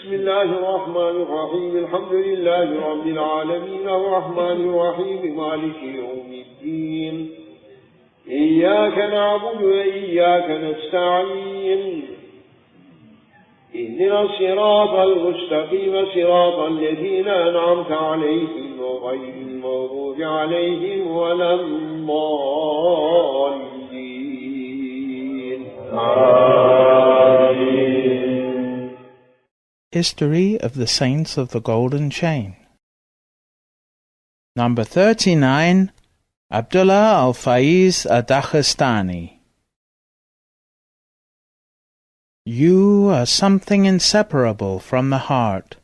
بسم الله الرحمن الرحيم الحمد لله رب العالمين الرحمن الرحيم مالك يوم الدين إياك نعبد وإياك نستعين اهدنا الصراط المستقيم صراط الذين أنعمت عليهم غير المغضوب عليهم ولا الضالين. History of the Saints of the Golden Chain. Number 39, Abdullah al-Faiz ad-Daghestani. You are something inseparable from the heart.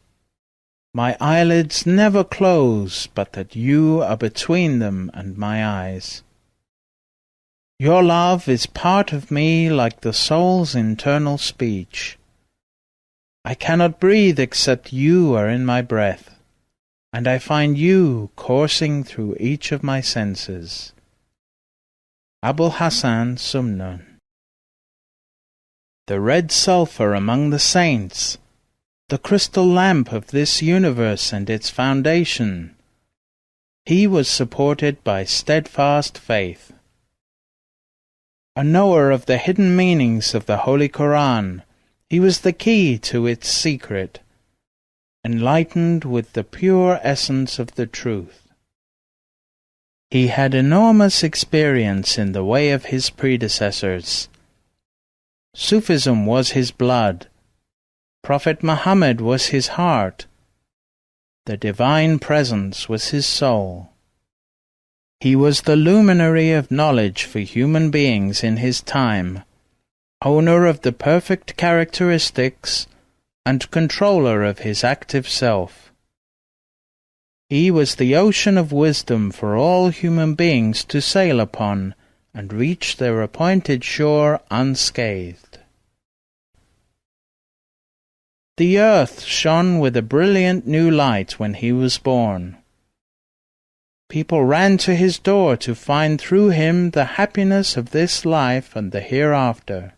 My eyelids never close but that you are between them and my eyes. Your love is part of me like the soul's internal speech. I cannot breathe except you are in my breath, and I find you coursing through each of my senses. Abul Hassan Sumnan. The red sulphur among the saints, the crystal lamp of this universe and its foundation. He was supported by steadfast faith. A knower of the hidden meanings of the Holy Quran, he was the key to its secret, enlightened with the pure essence of the truth. He had enormous experience in the way of his predecessors. Sufism was his blood. Prophet Muhammad was his heart. The divine presence was his soul. He was the luminary of knowledge for human beings in his time, owner of the perfect characteristics and controller of his active self. He was the ocean of wisdom for all human beings to sail upon and reach their appointed shore unscathed. The earth shone with a brilliant new light when he was born. People ran to his door to find through him the happiness of this life and the hereafter.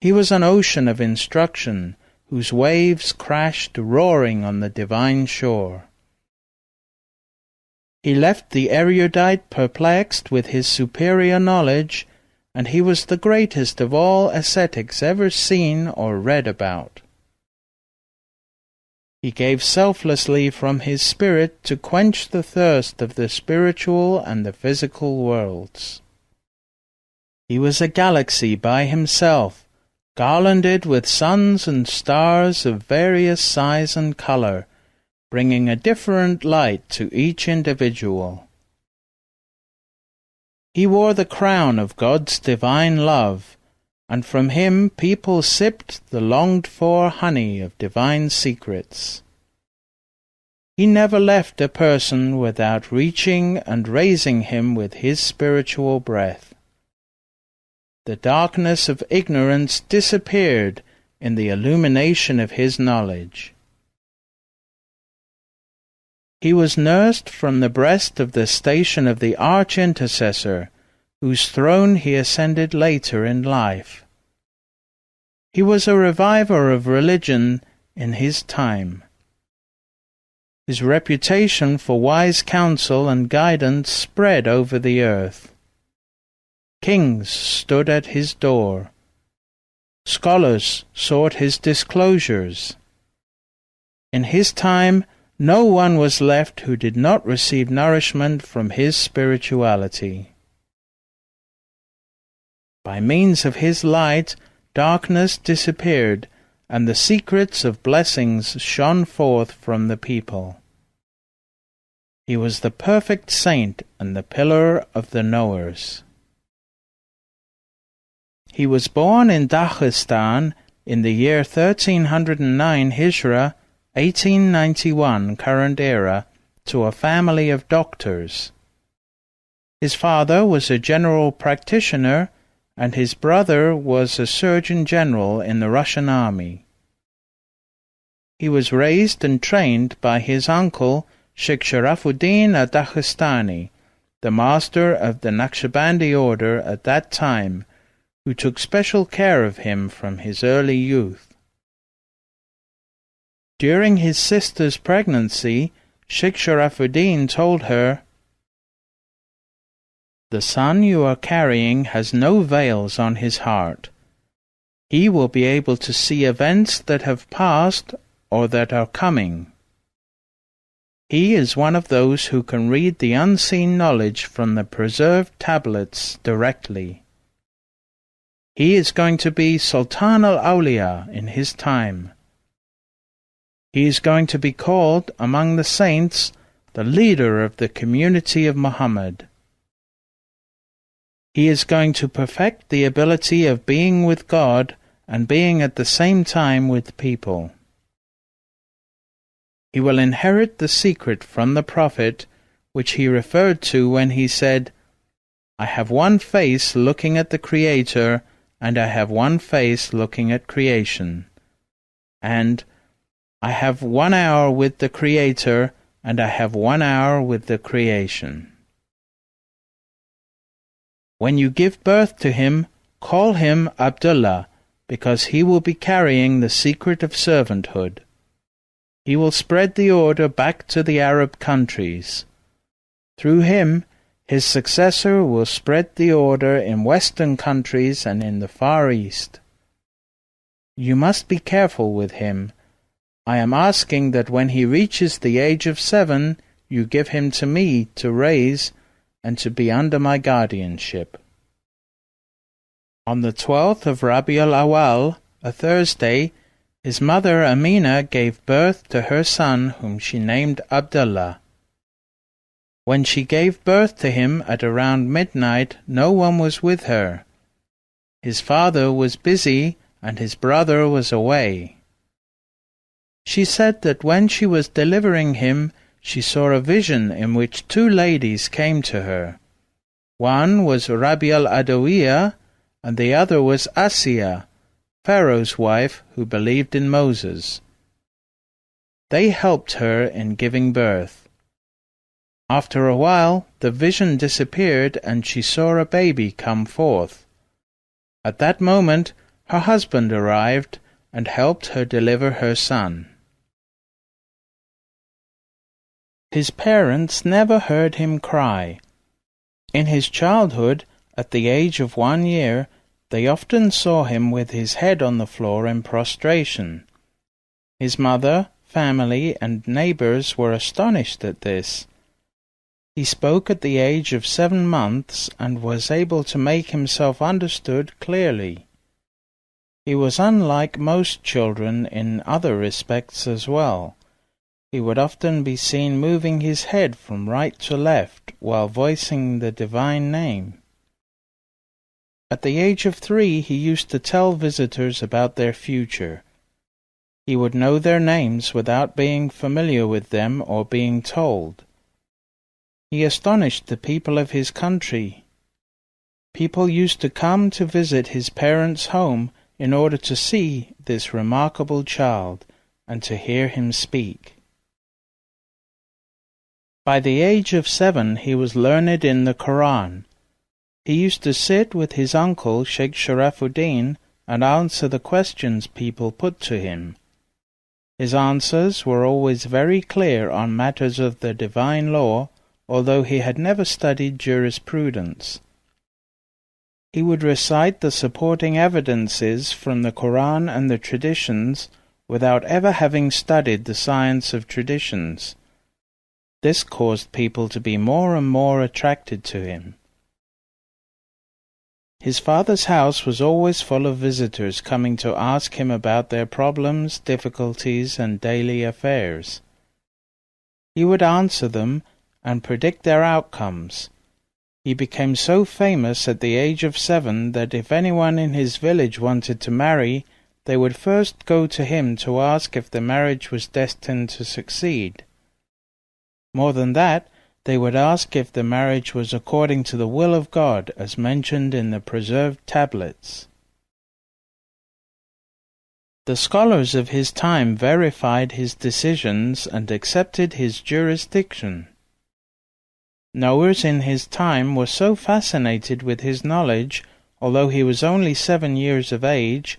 He was an ocean of instruction, whose waves crashed roaring on the divine shore. He left the erudite perplexed with his superior knowledge, and he was the greatest of all ascetics ever seen or read about. He gave selflessly from his spirit to quench the thirst of the spiritual and the physical worlds. He was a galaxy by himself, garlanded with suns and stars of various size and color, bringing a different light to each individual. He wore the crown of God's divine love, and from him people sipped the longed-for honey of divine secrets. He never left a person without reaching and raising him with his spiritual breath. The darkness of ignorance disappeared in the illumination of his knowledge. He was nursed from the breast of the station of the arch-intercessor, whose throne he ascended later in life. He was a reviver of religion in his time. His reputation for wise counsel and guidance spread over the earth. Kings stood at his door. Scholars sought his disclosures. In his time, no one was left who did not receive nourishment from his spirituality. By means of his light, darkness disappeared, and the secrets of blessings shone forth from the people. He was the perfect saint and the pillar of the knowers. He was born in Dagestan in the year 1309 Hijra, 1891 current era, to a family of doctors. His father was a general practitioner, and his brother was a surgeon general in the Russian army. He was raised and trained by his uncle, Sheikh Sharafuddin ad-Daghestani, the master of the Naqshbandi order at that time, who took special care of him from his early youth. During his sister's pregnancy, Sheikh Sharafuddin told her, "The son you are carrying has no veils on his heart. He will be able to see events that have passed or that are coming. He is one of those who can read the unseen knowledge from the preserved tablets directly. He is going to be Sultan al-Awliya in his time. He is going to be called, among the saints, the leader of the community of Muhammad. He is going to perfect the ability of being with God and being at the same time with people. He will inherit the secret from the Prophet, which he referred to when he said, 'I have one face looking at the Creator, and I have one face looking at creation,' and 'I have 1 hour with the Creator, and I have 1 hour with the creation.' When you give birth to him, call him Abdullah, because he will be carrying the secret of servanthood. He will spread the order back to the Arab countries. Through him, his successor will spread the order in Western countries and in the Far East. You must be careful with him. I am asking that when he reaches the age of 7, you give him to me to raise and to be under my guardianship." On the 12th of Rabi al-Awwal, a Thursday, his mother Amina gave birth to her son, whom she named Abdullah. When she gave birth to him at around midnight, no one was with her. His father was busy and his brother was away. She said that when she was delivering him, she saw a vision in which 2 ladies came to her. One was Rabi al-Adawiyah, and the other was Asiya, Pharaoh's wife, who believed in Moses. They helped her in giving birth. After a while, the vision disappeared and she saw a baby come forth. At that moment, her husband arrived and helped her deliver her son. His parents never heard him cry. In his childhood, at the age of 1 year, they often saw him with his head on the floor in prostration. His mother, family, and neighbors were astonished at this. He spoke at the age of 7 months and was able to make himself understood clearly. He was unlike most children in other respects as well. He would often be seen moving his head from right to left while voicing the divine name. At the age of 3, he used to tell visitors about their future. He would know their names without being familiar with them or being told. He astonished the people of his country. People used to come to visit his parents' home in order to see this remarkable child and to hear him speak. By the age of 7, he was learned in the Quran. He used to sit with his uncle, Sheikh Sharafuddin, and answer the questions people put to him. His answers were always very clear on matters of the divine law, although he had never studied jurisprudence. He would recite the supporting evidences from the Quran and the traditions without ever having studied the science of traditions. This caused people to be more and more attracted to him. His father's house was always full of visitors coming to ask him about their problems, difficulties, and daily affairs. He would answer them and predict their outcomes. He became so famous at the age of 7 that if anyone in his village wanted to marry, they would first go to him to ask if the marriage was destined to succeed. More than that, they would ask if the marriage was according to the will of God, as mentioned in the preserved tablets. The scholars of his time verified his decisions and accepted his jurisdiction. Knowers in his time were so fascinated with his knowledge, although he was only 7 years of age,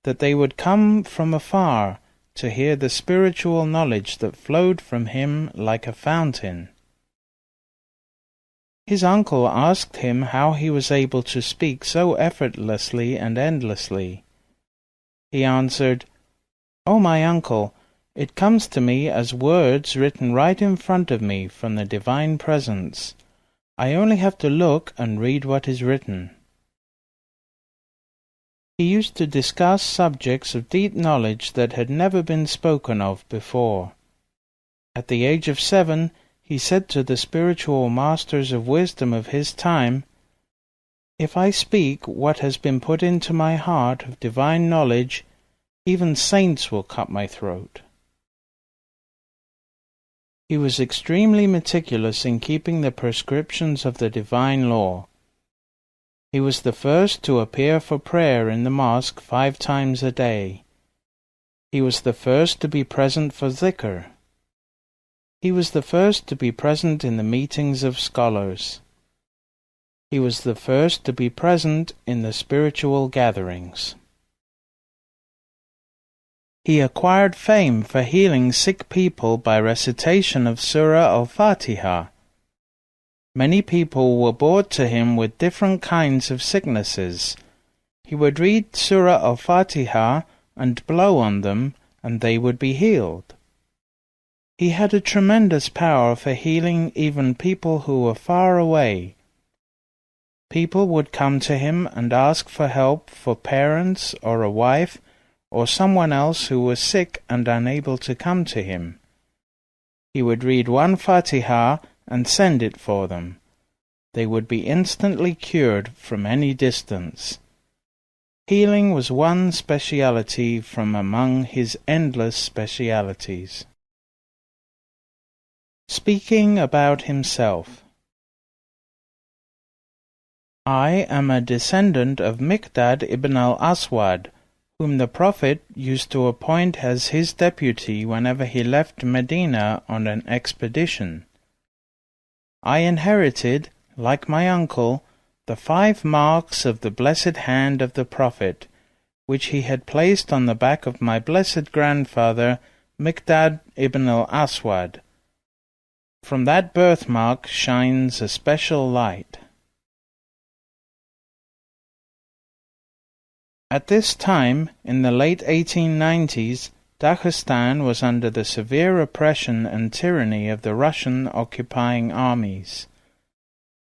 that they would come from afar to hear the spiritual knowledge that flowed from him like a fountain. His uncle asked him how he was able to speak so effortlessly and endlessly. He answered, "O my uncle, it comes to me as words written right in front of me from the divine presence. I only have to look and read what is written." He used to discuss subjects of deep knowledge that had never been spoken of before. At the age of 7, he said to the spiritual masters of wisdom of his time, "If I speak what has been put into my heart of divine knowledge, even saints will cut my throat." He was extremely meticulous in keeping the prescriptions of the divine law. He was the first to appear for prayer in the mosque 5 times a day. He was the first to be present for dzikir. He was the first to be present in the meetings of scholars. He was the first to be present in the spiritual gatherings. He acquired fame for healing sick people by recitation of Surah al-Fatiha. Many people were brought to him with different kinds of sicknesses. He would read Surah al-Fatiha and blow on them, and they would be healed. He had a tremendous power for healing even people who were far away. People would come to him and ask for help for parents or a wife or someone else who was sick and unable to come to him. He would read one Fatiha and send it for them. They would be instantly cured from any distance. Healing was one speciality from among his endless specialities. Speaking about himself. I am a descendant of Miqdad ibn al-Aswad, whom the Prophet used to appoint as his deputy whenever he left Medina on an expedition. I inherited, like my uncle, the 5 marks of the blessed hand of the Prophet, which he had placed on the back of my blessed grandfather, Miqdad ibn al-Aswad. From that birthmark shines a special light. At this time, in the late 1890s, Daghestan was under the severe oppression and tyranny of the Russian occupying armies.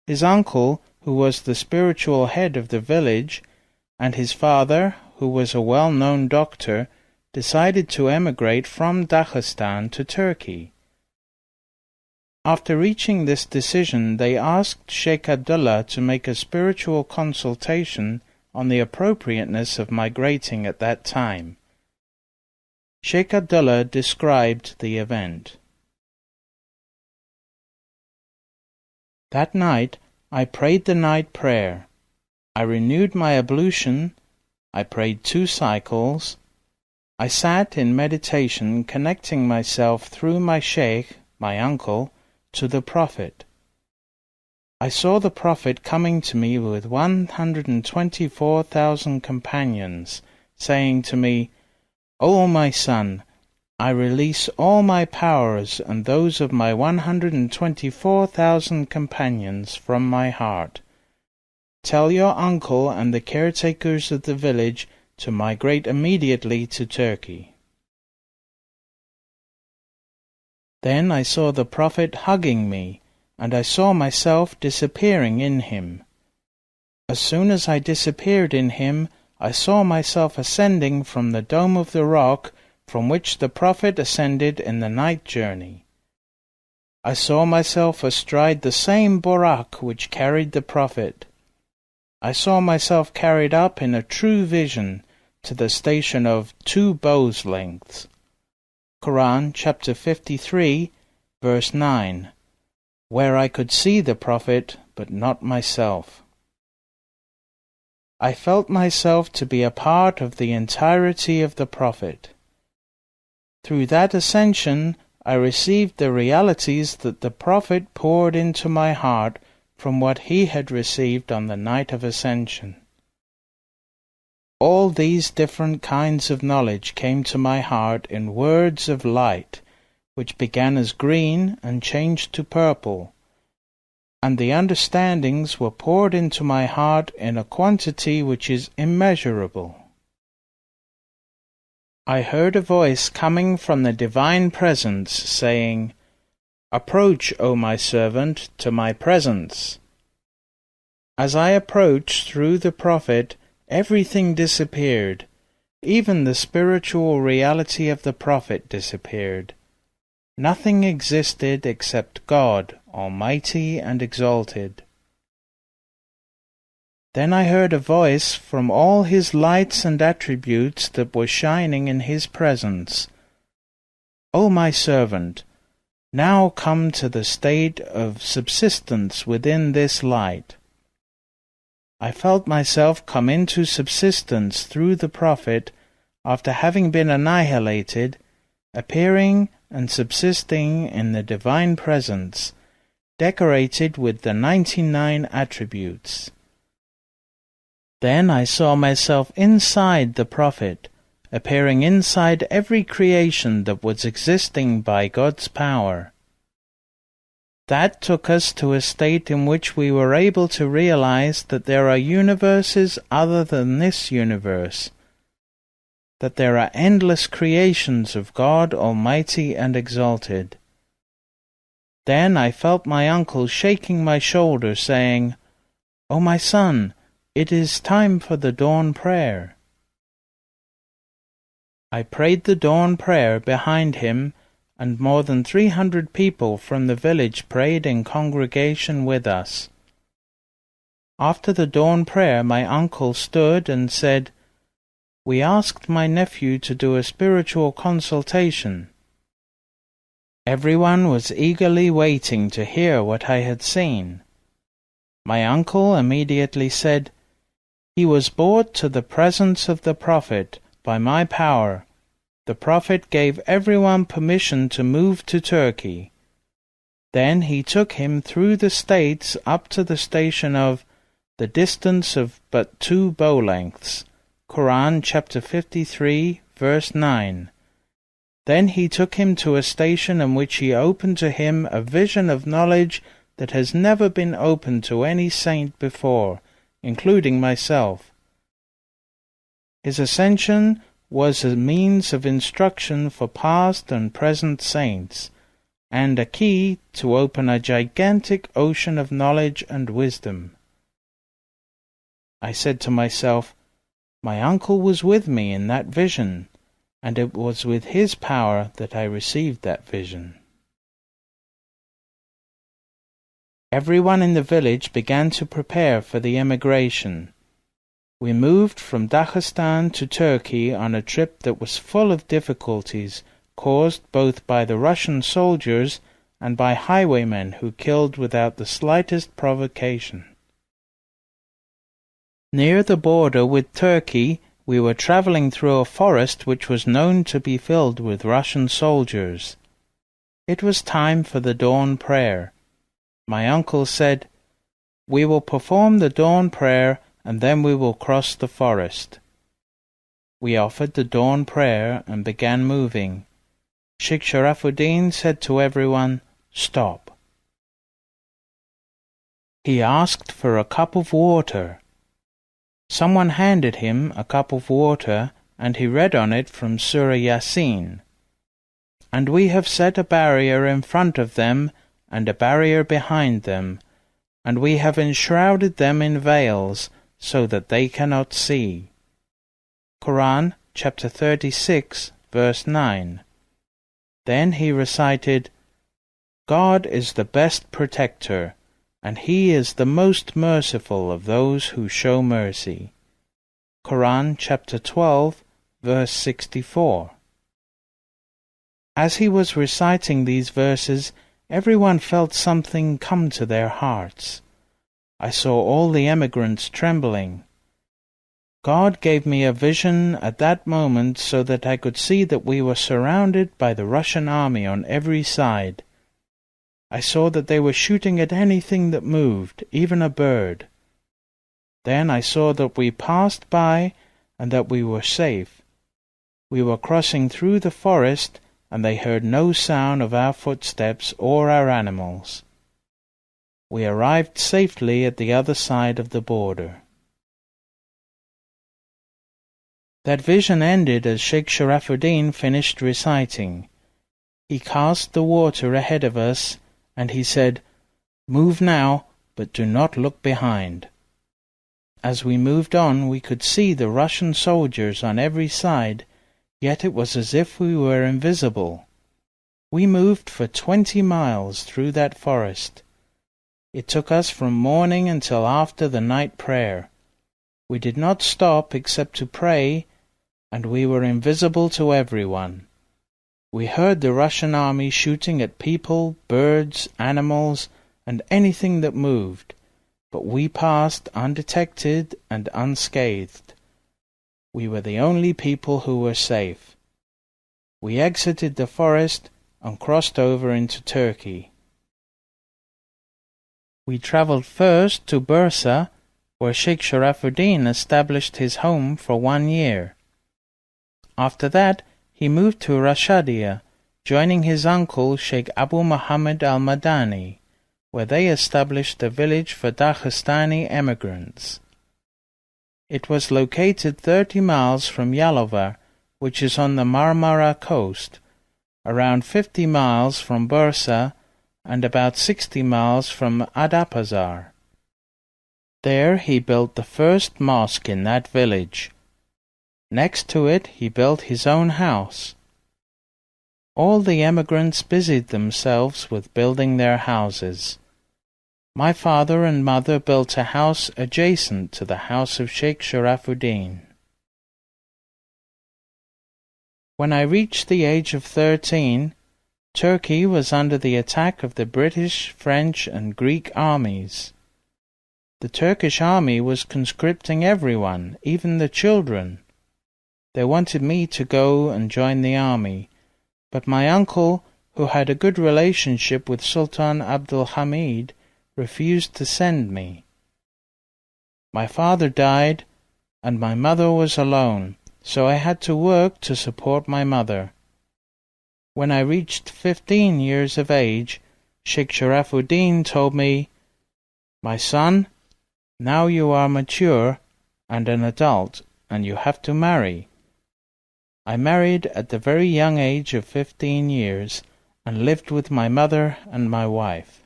His uncle, who was the spiritual head of the village, and his father, who was a well-known doctor, decided to emigrate from Daghestan to Turkey. After reaching this decision, they asked Syech Abd Allah to make a spiritual consultation on the appropriateness of migrating at that time. Syech Abd Allah described the event. That night, I prayed the night prayer. I renewed my ablution. I prayed 2 cycles. I sat in meditation, connecting myself through my sheikh, my uncle, to the Prophet. I saw the Prophet coming to me with 124,000 companions, saying to me, "O my son, I release all my powers and those of my 124,000 companions from my heart. Tell your uncle and the caretakers of the village to migrate immediately to Turkey." Then I saw the Prophet hugging me, and I saw myself disappearing in him. As soon as I disappeared in him, I saw myself ascending from the dome of the rock from which the Prophet ascended in the night journey. I saw myself astride the same Burak which carried the Prophet. I saw myself carried up in a true vision to the station of 2 bows' lengths. Quran chapter 53, verse 9, where I could see the Prophet, but not myself. I felt myself to be a part of the entirety of the Prophet. Through that ascension, I received the realities that the Prophet poured into my heart from what he had received on the night of ascension. all these different kinds of knowledge came to my heart in words of light, which began as green and changed to purple, and the understandings were poured into my heart in a quantity which is immeasurable. I heard a voice coming from the divine presence, saying, "Approach, O my servant, to my presence." As I approached through the prophet, everything disappeared. Even the spiritual reality of the prophet disappeared. Nothing existed except God, Almighty and exalted. Then I heard a voice from all his lights and attributes that were shining in his presence. "O my servant, now come to the state of subsistence within this light." I felt myself come into subsistence through the prophet after having been annihilated, appearing and subsisting in the divine presence, decorated with the 99 attributes. Then I saw myself inside the prophet, appearing inside every creation that was existing by God's power. That took us to a state in which we were able to realize that there are universes other than this universe, that there are endless creations of God Almighty and exalted. Then I felt my uncle shaking my shoulder, saying, "O my son, it is time for the dawn prayer." I prayed the dawn prayer behind him, and more than 300 people from the village prayed in congregation with us. After the dawn prayer, my uncle stood and said, "We asked my nephew to do a spiritual consultation." Everyone was eagerly waiting to hear what I had seen. My uncle immediately said, "He was brought to the presence of the prophet by my power. The prophet gave everyone permission to move to Turkey. Then he took him through the states up to the station of the distance of but 2 bow lengths. Quran chapter 53, verse 9. Then he took him to a station in which he opened to him a vision of knowledge that has never been opened to any saint before, including myself. His ascension was a means of instruction for past and present saints, and a key to open a gigantic ocean of knowledge and wisdom. I said to myself, my uncle was with me in that vision, and it was with his power that I received that vision. Everyone in the village began to prepare for the emigration. We moved from Daghestan to Turkey on a trip that was full of difficulties, caused both by the Russian soldiers and by highwaymen who killed without the slightest provocation. Near the border with Turkey, we were traveling through a forest which was known to be filled with Russian soldiers. It was time for the dawn prayer. My uncle said, "We will perform the dawn prayer and then we will cross the forest." We offered the dawn prayer and began moving. Sheikh Sharafuddin said to everyone, "Stop." He asked for a cup of water. Someone handed him a cup of water, and he read on it from Surah Yasin. "And we have set a barrier in front of them and a barrier behind them, and we have enshrouded them in veils so that they cannot see." Quran chapter 36, verse 9. Then he recited, "God is the best protector, and He is the most merciful of those who show mercy." Quran chapter 12, verse 64. As he was reciting these verses, everyone felt something come to their hearts. I saw all the emigrants trembling. God gave me a vision at that moment so that I could see that we were surrounded by the Russian army on every side. I saw that they were shooting at anything that moved, even a bird. Then I saw that we passed by, and that we were safe. We were crossing through the forest, and they heard no sound of our footsteps or our animals. We arrived safely at the other side of the border. That vision ended as Sheikh Sharafuddin finished reciting. He cast the water ahead of us, and he said, "Move now, but do not look behind." As we moved on, we could see the Russian soldiers on every side, yet it was as if we were invisible. We moved for 20 miles through that forest. It took us from morning until after the night prayer. We did not stop except to pray, and we were invisible to everyone. We heard the Russian army shooting at people, birds, animals, and anything that moved, but we passed undetected and unscathed. We were the only people who were safe. We exited the forest and crossed over into Turkey. We traveled first to Bursa, where Sheikh Sharafuddin established his home for 1 year. After that, he moved to Rashadia, joining his uncle Sheikh Abu Muhammad al-Madani, where they established a village for Daghestani emigrants. It was located 30 miles from Yalova, which is on the Marmara coast, around 50 miles from Bursa, and about 60 miles from Adapazar. There he built the first mosque in that village. Next to it he built his own house. All the emigrants busied themselves with building their houses. My father and mother built a house adjacent to the house of Sheikh Sharafuddin. When I reached the age of 13, Turkey was under the attack of the British, French, and Greek armies. The Turkish army was conscripting everyone, even the children. They wanted me to go and join the army, but my uncle, who had a good relationship with Sultan Abdul Hamid, refused to send me. My father died, and my mother was alone, so I had to work to support my mother. When I reached 15 years of age, Sheikh Sharafuddin told me, "My son, now you are mature and an adult, and you have to marry." I married at the very young age of 15 years and lived with my mother and my wife.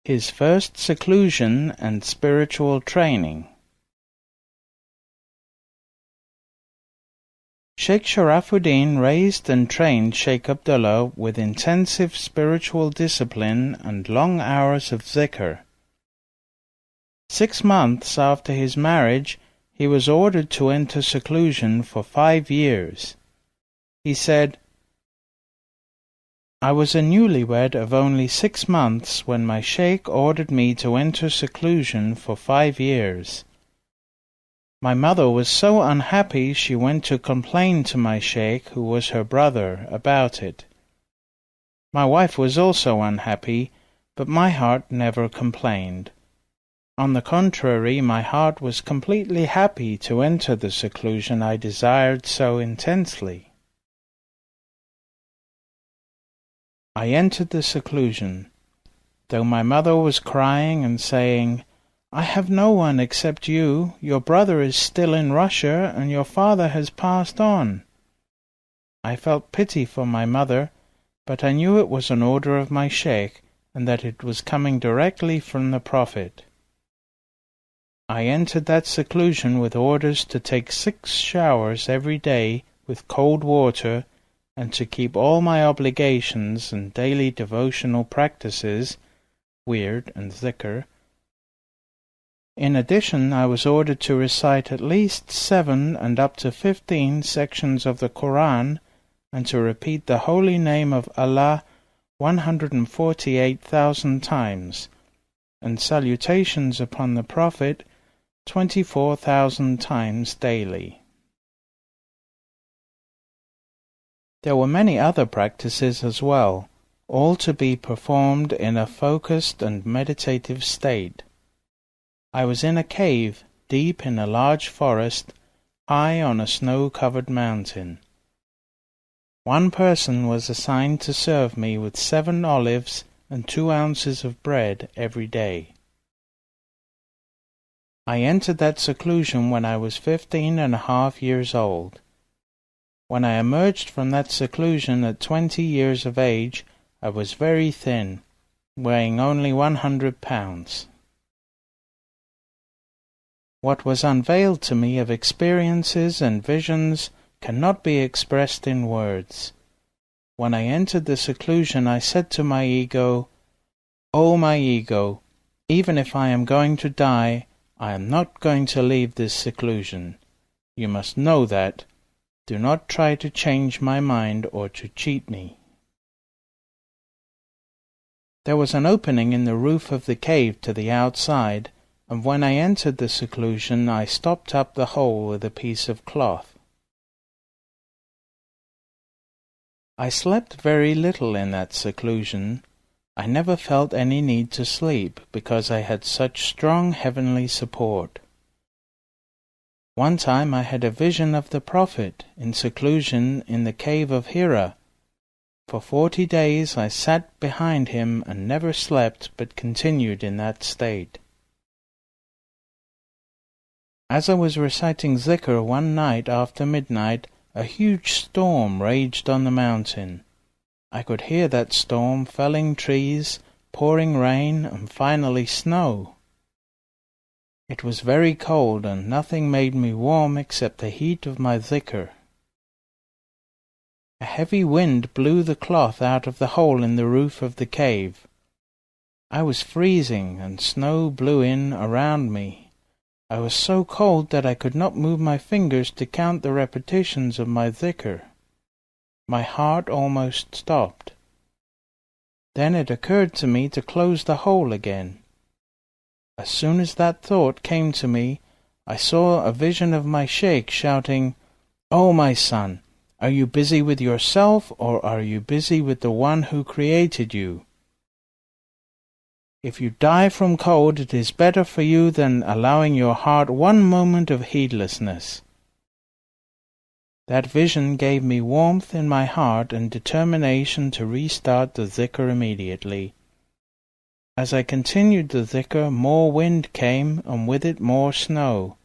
His first seclusion and spiritual training. Sheikh Sharafuddin raised and trained Sheikh Abdullah with intensive spiritual discipline and long hours of dhikr. 6 months after his marriage, he was ordered to enter seclusion for 5 years. He said, "I was a newlywed of only 6 months when my sheikh ordered me to enter seclusion for 5 years. My mother was so unhappy she went to complain to my sheikh, who was her brother, about it. My wife was also unhappy, but my heart never complained. On the contrary, my heart was completely happy to enter the seclusion I desired so intensely. I entered the seclusion, though my mother was crying and saying, 'I have no one except you. Your brother is still in Russia, and your father has passed on.' I felt pity for my mother, but I knew it was an order of my sheikh, and that it was coming directly from the Prophet. I entered that seclusion with orders to take 6 showers every day with cold water, and to keep all my obligations and daily devotional practices, wird and dhikr. In addition, I was ordered to recite at least 7 and up to 15 sections of the Quran, and to repeat the holy name of Allah 148,000 times, and salutations upon the Prophet 24,000 times daily. There were many other practices as well, all to be performed in a focused and meditative state. I was in a cave, deep in a large forest, high on a snow-covered mountain. One person was assigned to serve me with 7 olives and 2 ounces of bread every day. I entered that seclusion when I was 15.5 years old. When I emerged from that seclusion at 20 years of age, I was very thin, weighing only 100 pounds. What was unveiled to me of experiences and visions cannot be expressed in words. When I entered the seclusion, I said to my ego, "O my ego, even if I am going to die, I am not going to leave this seclusion. You must know that. Do not try to change my mind or to cheat me." There was an opening in the roof of the cave to the outside, and when I entered the seclusion, I stopped up the hole with a piece of cloth. I slept very little in that seclusion. I never felt any need to sleep, because I had such strong heavenly support. One time I had a vision of the Prophet in seclusion in the cave of Hira. For 40 days I sat behind him and never slept, but continued in that state. As I was reciting dhikr one night after midnight, a huge storm raged on the mountain. I could hear that storm felling trees, pouring rain, and finally snow. It was very cold, and nothing made me warm except the heat of my dhikr. A heavy wind blew the cloth out of the hole in the roof of the cave. I was freezing, and snow blew in around me. I was so cold that I could not move my fingers to count the repetitions of my dhikr. My heart almost stopped. Then it occurred to me to close the hole again. As soon as that thought came to me, I saw a vision of my sheikh shouting, "O my son, are you busy with yourself, or are you busy with the one who created you? If you die from cold, it is better for you than allowing your heart one moment of heedlessness." That vision gave me warmth in my heart and determination to restart the dhikr immediately. As I continued the dhikr, more wind came, and with it more snow.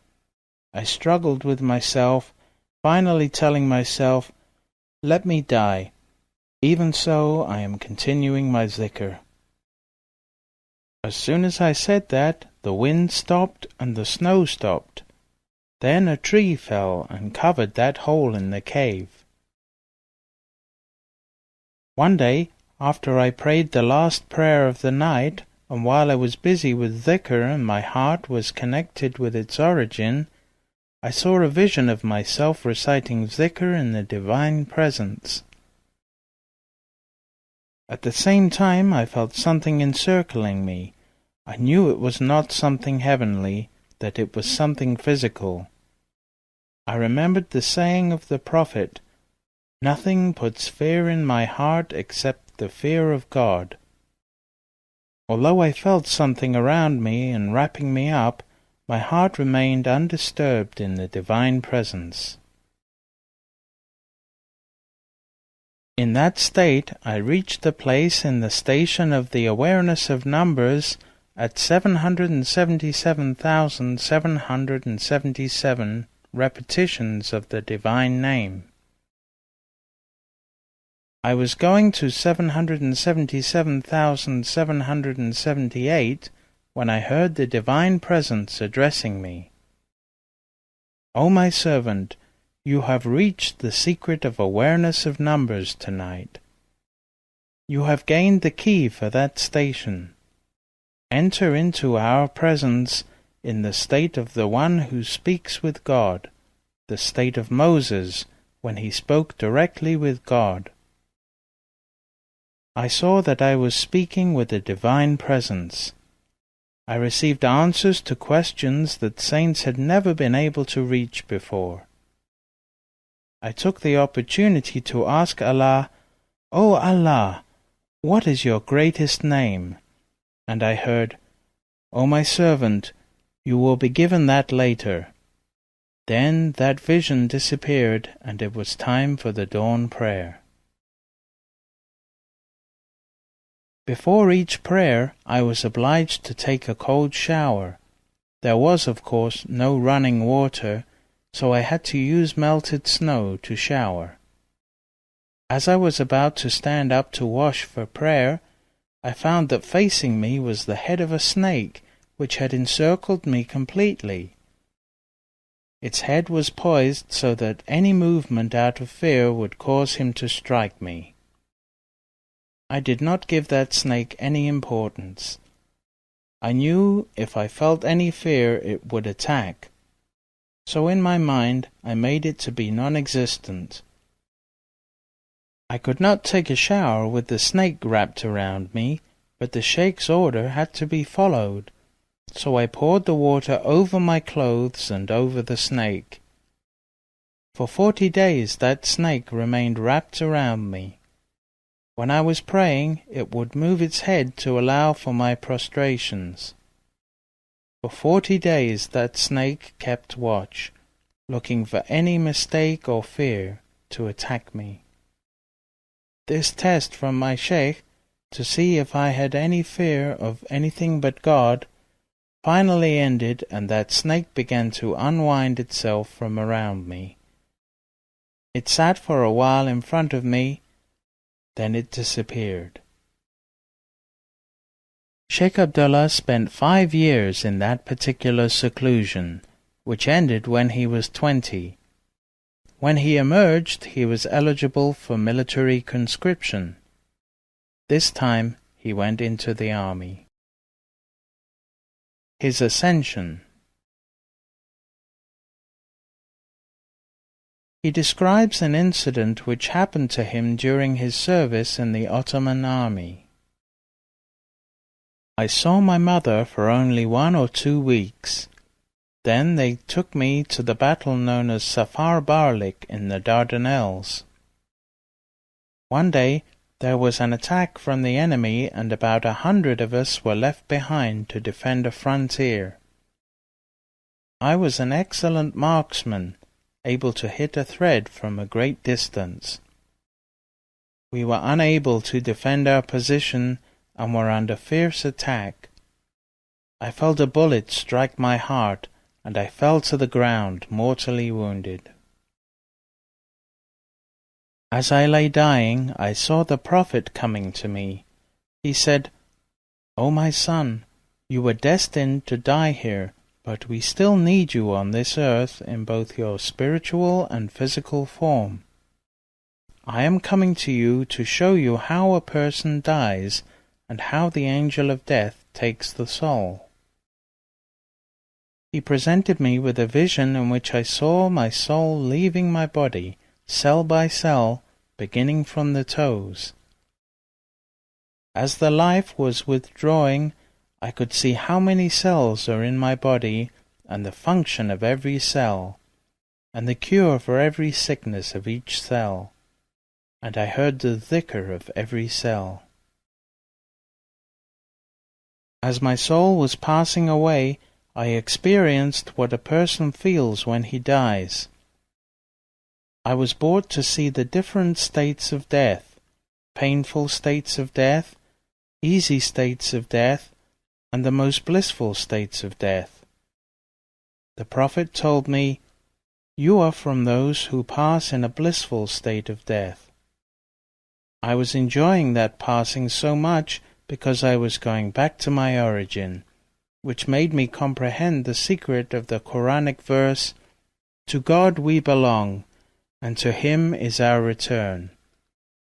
I struggled with myself, finally telling myself, "Let me die. Even so, I am continuing my dhikr." As soon as I said that, the wind stopped and the snow stopped. Then a tree fell and covered that hole in the cave. One day, after I prayed the last prayer of the night, and while I was busy with dhikr and my heart was connected with its origin, I saw a vision of myself reciting dhikr in the divine presence. At the same time, I felt something encircling me. I knew it was not something heavenly, that it was something physical. I remembered the saying of the Prophet, "Nothing puts fear in my heart except the fear of God." Although I felt something around me and wrapping me up, my heart remained undisturbed in the divine presence. In that state, I reached the place in the station of the awareness of numbers at 777,777 repetitions of the divine name. I was going to 777,778 when I heard the divine presence addressing me. "O my servant, you have reached the secret of awareness of numbers tonight. You have gained the key for that station. Enter into our presence in the state of the one who speaks with God, the state of Moses when he spoke directly with God." I saw that I was speaking with the divine presence. I received answers to questions that saints had never been able to reach before. I took the opportunity to ask Allah, "O Allah, what is your greatest name?" And I heard, "O my servant, You will be given that later." Then that vision disappeared, and it was time for the dawn prayer. Before each prayer, I was obliged to take a cold shower. There was, of course, no running water, so I had to use melted snow to shower. As I was about to stand up to wash for prayer, I found that facing me was the head of a snake, which had encircled me completely. Its head was poised so that any movement out of fear would cause him to strike me. I did not give that snake any importance. I knew if I felt any fear it would attack. So in my mind I made it to be non-existent. I could not take a shower with the snake wrapped around me, but the Sheikh's order had to be followed, so I poured the water over my clothes and over the snake. For 40 days that snake remained wrapped around me. When I was praying, it would move its head to allow for my prostrations. For 40 days that snake kept watch, looking for any mistake or fear to attack me. This test from my Sheikh, to see if I had any fear of anything but God, finally ended, and that snake began to unwind itself from around me. It sat for a while in front of me, then it disappeared. Syech Abd Allah spent 5 years in that particular seclusion, which ended when he was 20. When he emerged, he was eligible for military conscription. This time he went into the army. His ascension. He describes an incident which happened to him during his service in the Ottoman army. "I saw my mother for only 1 or 2 weeks. Then they took me to the battle known as Safar Barlik in the Dardanelles. One day there was an attack from the enemy, and about 100 of us were left behind to defend a frontier. I was an excellent marksman, able to hit a thread from a great distance. We were unable to defend our position and were under fierce attack. I felt a bullet strike my heart, and I fell to the ground, mortally wounded. As I lay dying, I saw the Prophet coming to me. He said, 'O my son, you were destined to die here, but we still need you on this earth in both your spiritual and physical form. I am coming to you to show you how a person dies and how the angel of death takes the soul.' He presented me with a vision in which I saw my soul leaving my body, cell by cell, beginning from the toes. As the life was withdrawing, I could see how many cells are in my body, and the function of every cell, and the cure for every sickness of each cell, and I heard the dhikr of every cell. As my soul was passing away, I experienced what a person feels when he dies. I was brought to see the different states of death, painful states of death, easy states of death, and the most blissful states of death. The Prophet told me, 'You are from those who pass in a blissful state of death.' I was enjoying that passing so much because I was going back to my origin, which made me comprehend the secret of the Quranic verse, 'To God we belong, and to Him is our return.'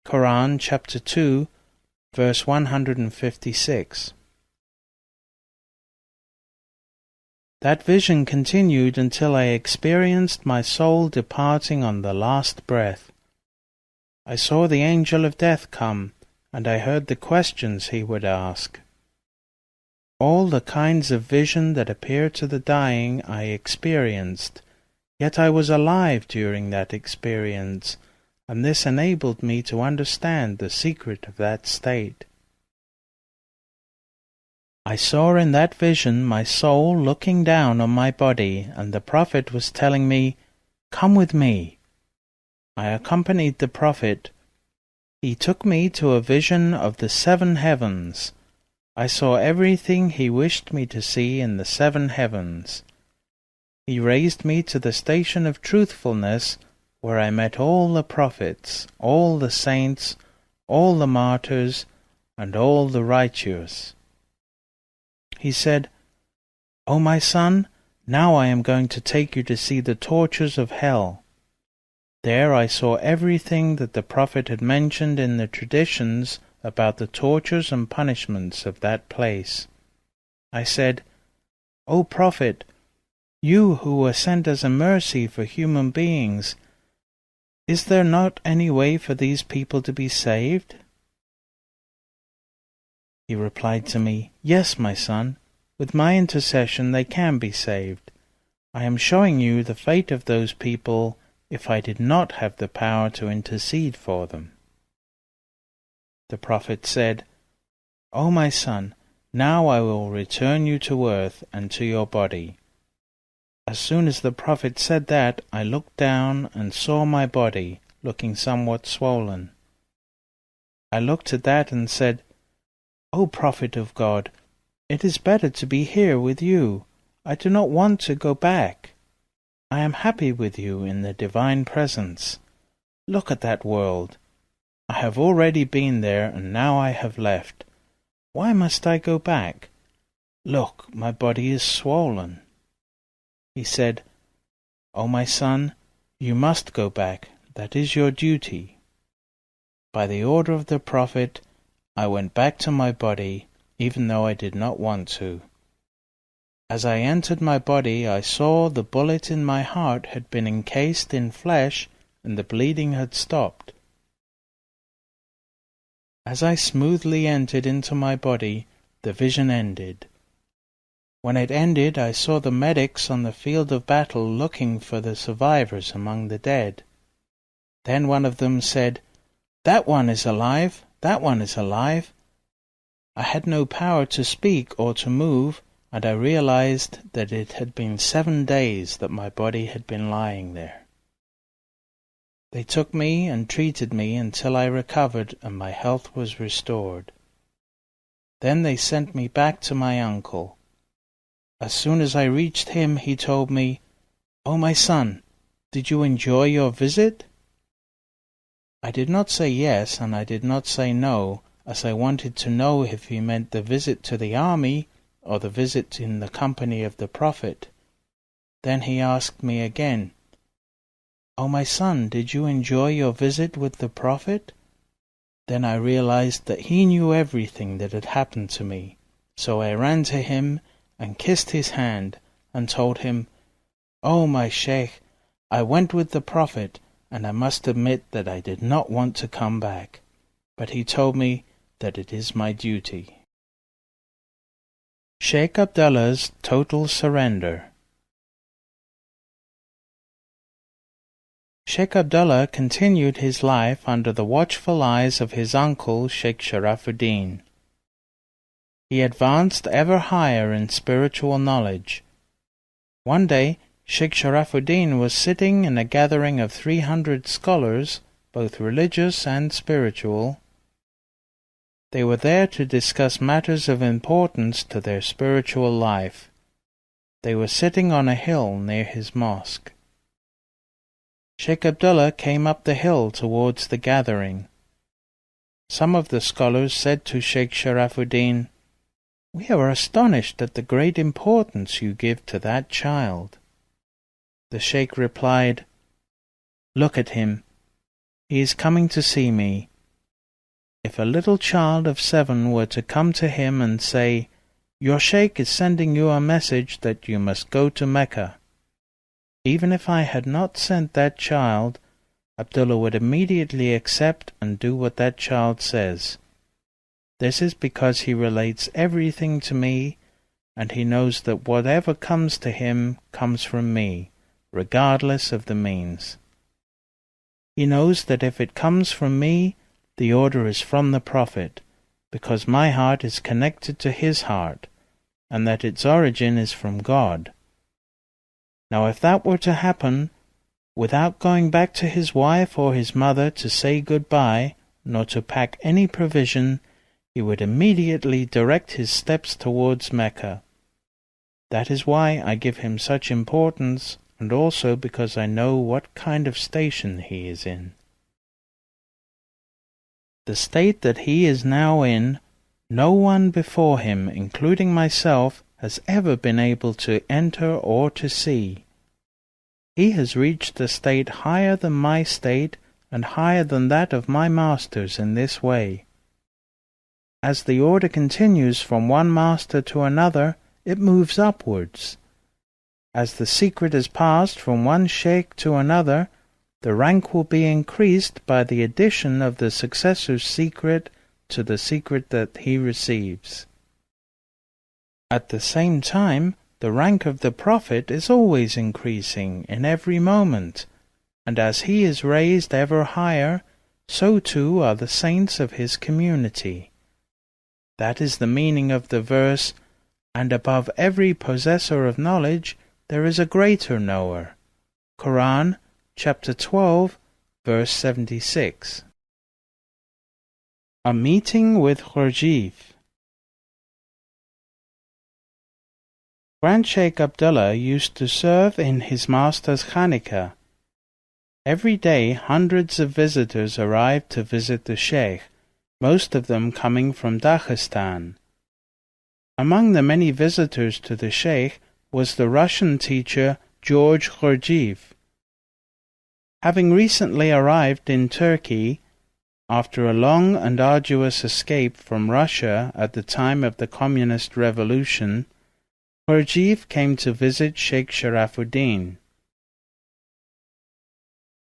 Quran chapter 2, verse 156. That vision continued until I experienced my soul departing on the last breath. I saw the angel of death come, and I heard the questions he would ask. All the kinds of vision that appear to the dying I experienced, yet I was alive during that experience, and this enabled me to understand the secret of that state. I saw in that vision my soul looking down on my body, and the Prophet was telling me, "Come with me." I accompanied the Prophet. He took me to a vision of the 7 heavens. I saw everything he wished me to see in the 7 heavens. He raised me to the station of truthfulness, where I met all the prophets, all the saints, all the martyrs, and all the righteous. He said, "O my son, now I am going to take you to see the tortures of hell." There I saw everything that the Prophet had mentioned in the traditions about the tortures and punishments of that place. I said, "O Prophet, you who were sent as a mercy for human beings, is there not any way for these people to be saved?" He replied to me, "Yes, my son, with my intercession they can be saved. I am showing you the fate of those people if I did not have the power to intercede for them." The Prophet said, "O my son, now I will return you to earth and to your body." As soon as the Prophet said that, I looked down and saw my body, looking somewhat swollen. I looked at that and said, "O Prophet of God, it is better to be here with you. I do not want to go back. I am happy with you in the divine presence. Look at that world. I have already been there, and now I have left. Why must I go back? Look, my body is swollen." He said, "O my son, you must go back. That is your duty." By the order of the Prophet, I went back to my body, even though I did not want to. As I entered my body, I saw the bullet in my heart had been encased in flesh, and the bleeding had stopped. As I smoothly entered into my body, the vision ended. When it ended, I saw the medics on the field of battle looking for the survivors among the dead. Then one of them said, "That one is alive! That one is alive!" I had no power to speak or to move, and I realized that it had been 7 days that my body had been lying there. They took me and treated me until I recovered and my health was restored. Then they sent me back to my uncle. As soon as I reached him, he told me, "O my son, did you enjoy your visit?" I did not say yes, and I did not say no, as I wanted to know if he meant the visit to the army or the visit in the company of the Prophet. Then he asked me again, "O my son, did you enjoy your visit with the Prophet?" Then I realized that he knew everything that had happened to me, so I ran to him and kissed his hand and told him, "O my Sheikh, I went with the Prophet, and I must admit that I did not want to come back, but he told me that it is my duty." Syech Abd Allah's total surrender. Syech Abd Allah continued his life under the watchful eyes of his uncle Sheikh Sharafuddin. He advanced ever higher in spiritual knowledge. One day, Sheikh Sharafuddin was sitting in a gathering of 300 scholars, both religious and spiritual. They were there to discuss matters of importance to their spiritual life. They were sitting on a hill near his mosque. Syech Abd Allah came up the hill towards the gathering. Some of the scholars said to Sheikh Sharafuddin, "We are astonished at the great importance you give to that child." The Sheikh replied, "Look at him. He is coming to see me. If a little child of 7 were to come to him and say, 'Your Sheikh is sending you a message that you must go to Mecca,' even if I had not sent that child, Abdullah would immediately accept and do what that child says. This is because he relates everything to me, and he knows that whatever comes to him comes from me, regardless of the means. He knows that if it comes from me, the order is from the Prophet, because my heart is connected to his heart, and that its origin is from God. Now if that were to happen, without going back to his wife or his mother to say goodbye, nor to pack any provision, he would immediately direct his steps towards Mecca. That is why I give him such importance, and also because I know what kind of station he is in. The state that he is now in, no one before him, including myself, has ever been able to enter or to see. He has reached a state higher than my state and higher than that of my masters in this way. As the order continues from one master to another, it moves upwards. As the secret is passed from one sheikh to another, the rank will be increased by the addition of the successor's secret to the secret that he receives. At the same time, the rank of the Prophet is always increasing in every moment, and as he is raised ever higher, so too are the saints of his community. That is the meaning of the verse, "And above every possessor of knowledge there is a greater knower." Quran, chapter 12, verse 76. A meeting with Khurjif. Grand Sheikh Abdullah used to serve in his master's Khanaqah. Every day hundreds of visitors arrived to visit the Sheikh, most of them coming from Daghestan. Among the many visitors to the Sheikh was the Russian teacher George Khurjif. Having recently arrived in Turkey, after a long and arduous escape from Russia at the time of the Communist Revolution, Khurjif came to visit Sheikh Sharafuddin.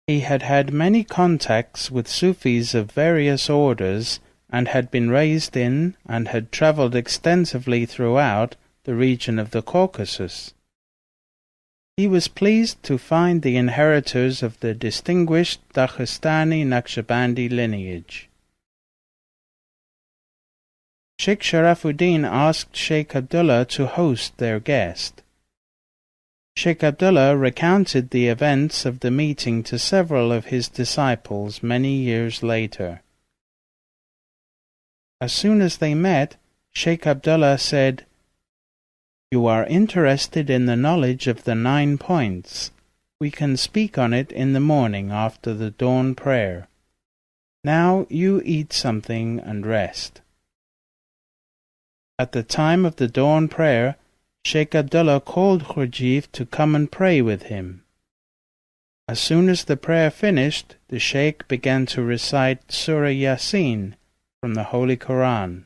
He had had many contacts with Sufis of various orders and had been raised in and had travelled extensively throughout the region of the Caucasus. He was pleased to find the inheritors of the distinguished Daghestani Naqshbandi lineage. Sheikh Sharafuddin asked Sheikh Abdullah to host their guest. Sheikh Abdullah recounted the events of the meeting to several of his disciples many years later. As soon as they met, Sheikh Abdullah said, "You are interested in the knowledge of the 9 points. We can speak on it in the morning after the dawn prayer. Now you eat something and rest." At the time of the dawn prayer, Sheikh Abdullah called Khurjif to come and pray with him. As soon as the prayer finished, the Sheikh began to recite Surah Yasin from the Holy Quran.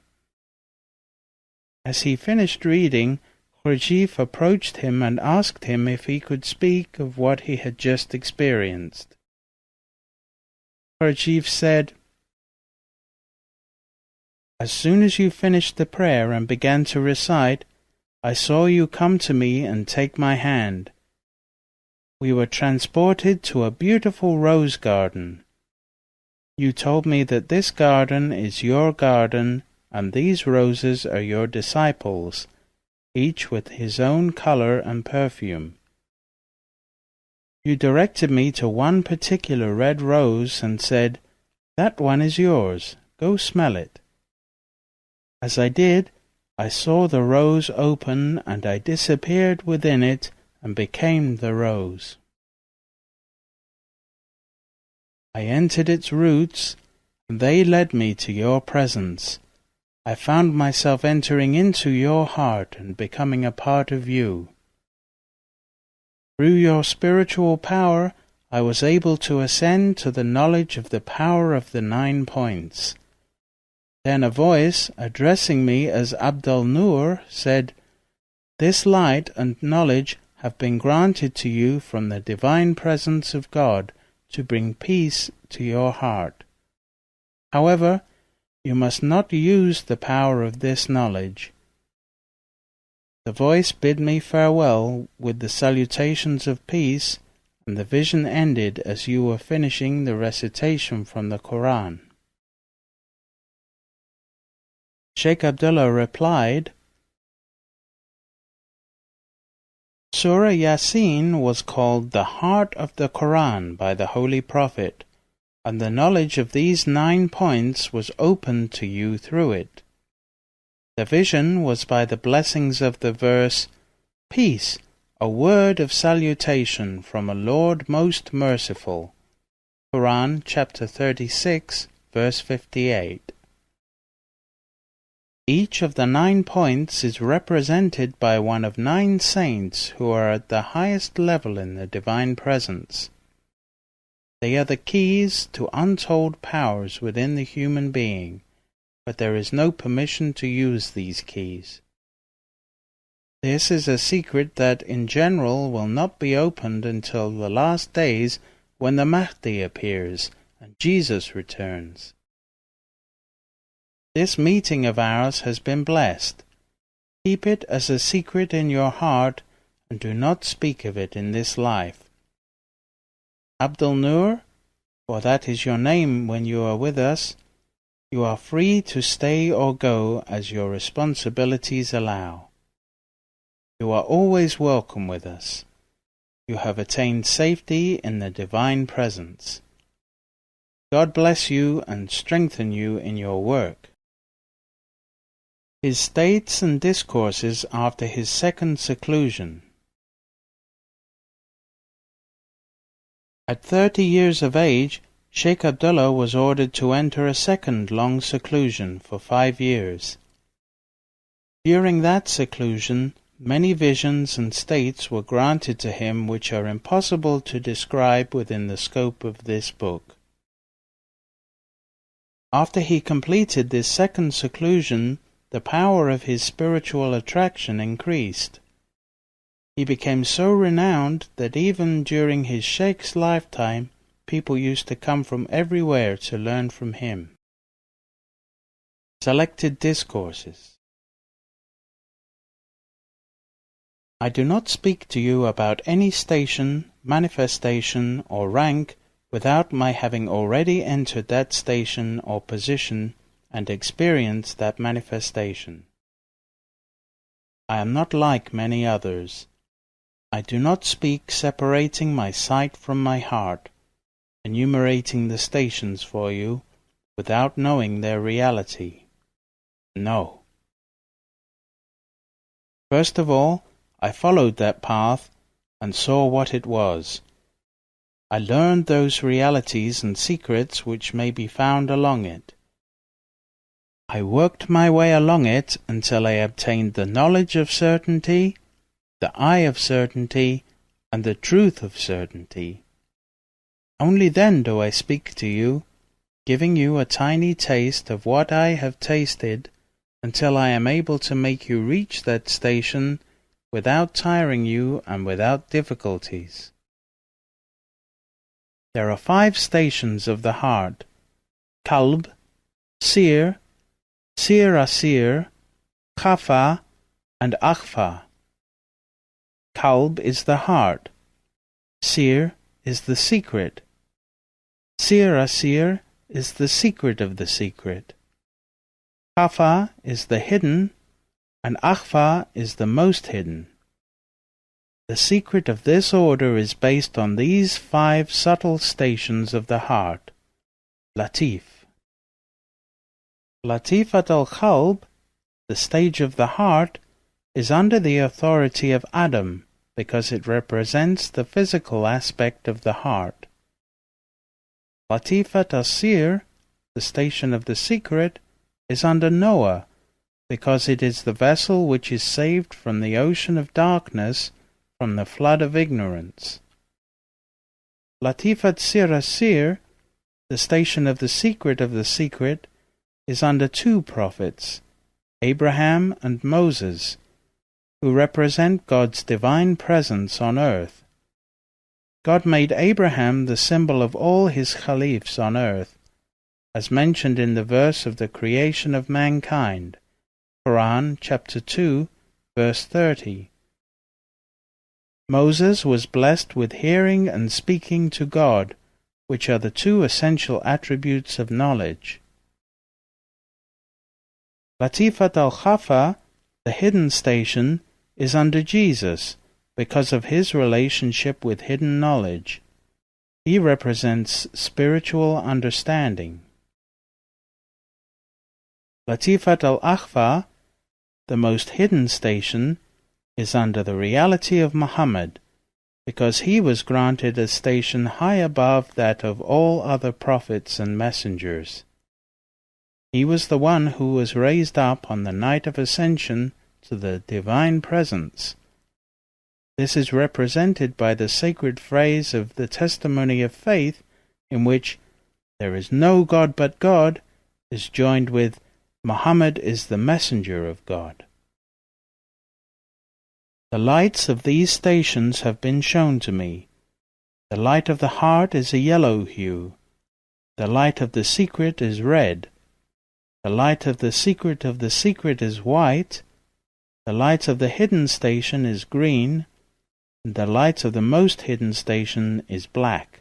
As he finished reading, Khurjif approached him and asked him if he could speak of what he had just experienced. Khurjif said, "As soon as you finished the prayer and began to recite, I saw you come to me and take my hand. We were transported to a beautiful rose garden. You told me that this garden is your garden, and these roses are your disciples, each with his own color and perfume. You directed me to one particular red rose and said, 'That one is yours, go smell it.' As I did, I saw the rose open, and I disappeared within it and became the rose. I entered its roots, and they led me to your presence. I found myself entering into your heart and becoming a part of you. Through your spiritual power, I was able to ascend to the knowledge of the power of the 9 points. Then a voice, addressing me as Abdul-Nur, said, 'This light and knowledge have been granted to you from the divine presence of God to bring peace to your heart. However, you must not use the power of this knowledge.' The voice bid me farewell with the salutations of peace, and the vision ended as you were finishing the recitation from the Quran." Syech Abd Allah replied, Surah Yasin was called the heart of the Quran by the Holy Prophet, and the knowledge of these 9 points was opened to you through it. The vision was by the blessings of the verse, Peace, a word of salutation from a Lord most merciful. Quran chapter 36, verse 58. Each of the 9 points is represented by one of 9 saints who are at the highest level in the divine presence. They are the keys to untold powers within the human being, but there is no permission to use these keys. This is a secret that in general will not be opened until the last days, when the Mahdi appears and Jesus returns. This meeting of ours has been blessed. Keep it as a secret in your heart and do not speak of it in this life. Abdul Nur, for that is your name when you are with us, you are free to stay or go as your responsibilities allow. You are always welcome with us. You have attained safety in the divine presence. God bless you and strengthen you in your work. His states and discourses after his second seclusion. At 30 years of age, Syech Abd Allah was ordered to enter a second long seclusion for 5 years. During that seclusion, many visions and states were granted to him which are impossible to describe within the scope of this book. After he completed this second seclusion, the power of his spiritual attraction increased. He became so renowned that even during his Sheikh's lifetime, people used to come from everywhere to learn from him. Selected discourses. I do not speak to you about any station, manifestation, or rank without my having already entered that station or position and experienced that manifestation. I am not like many others. I do not speak separating my sight from my heart, enumerating the stations for you, without knowing their reality. No. First of all, I followed that path and saw what it was. I learned those realities and secrets which may be found along it. I worked my way along it until I obtained the knowledge of certainty, the eye of certainty, and the truth of certainty. Only then do I speak to you, giving you a tiny taste of what I have tasted, until I am able to make you reach that station without tiring you and without difficulties. There are 5 stations of the heart: Qalb, Sir, Sir Asir, Khafa, and Akhfa. Qalb is the heart. Sir is the secret. Sir Asir is the secret of the secret. Khafa is the hidden, and Akhfa is the most hidden. The secret of this order is based on these 5 subtle stations of the heart. Latif. Latifat al-Qalb, the stage of the heart, is under the authority of Adam because it represents the physical aspect of the heart. Latifat al-Sir, the station of the secret, is under Noah because it is the vessel which is saved from the ocean of darkness, from the flood of ignorance. Latifat Sir Asir, the station of the secret, is under 2 prophets, Abraham and Moses, who represent God's divine presence on earth. God made Abraham the symbol of all his caliphs on earth, as mentioned in the verse of the creation of mankind, Quran chapter 2, verse 30. Moses was blessed with hearing and speaking to God, which are the 2 essential attributes of knowledge. Latifat al-Khafa, the hidden station, is under Jesus because of his relationship with hidden knowledge. He represents spiritual understanding. Latifat al-Akhfa, the most hidden station, is under the reality of Muhammad, because he was granted a station high above that of all other prophets and messengers. He was the one who was raised up on the night of ascension to the divine presence. This is represented by the sacred phrase of the testimony of faith, in which "there is no God but God" is joined with "Muhammad is the messenger of God." The lights of these stations have been shown to me. The light of the heart is a yellow hue. The light of the secret is red. The light of the secret is white. The light of the hidden station is green. And the light of the most hidden station is black.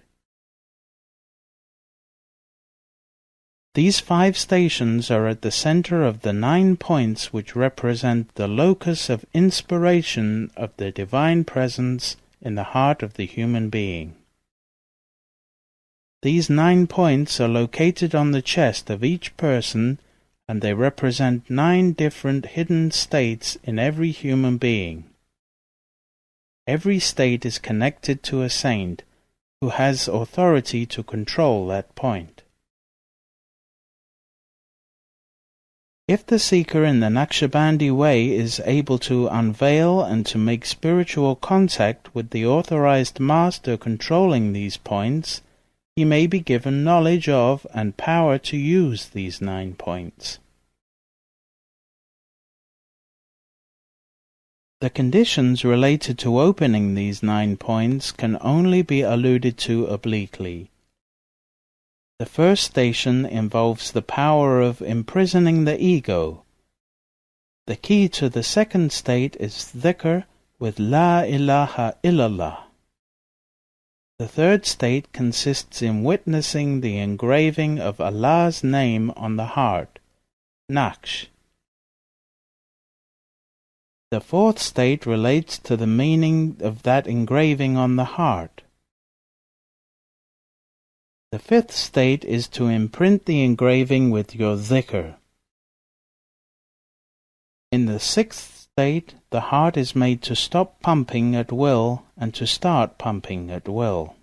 These 5 stations are at the center of the 9 points which represent the locus of inspiration of the divine presence in the heart of the human being. These 9 points are located on the chest of each person, and they represent 9 different hidden states in every human being. Every state is connected to a saint who has authority to control that point. If the seeker in the Naqshbandi way is able to unveil and to make spiritual contact with the authorized master controlling these points, he may be given knowledge of and power to use these 9 points. The conditions related to opening these 9 points can only be alluded to obliquely. The first station involves the power of imprisoning the ego. The key to the second state is dhikr with La ilaha illallah. The third state consists in witnessing the engraving of Allah's name on the heart, Naqsh. The fourth state relates to the meaning of that engraving on the heart. The fifth state is to imprint the engraving with your dhikr. In the sixth state, the heart is made to stop pumping at will and to start pumping at will.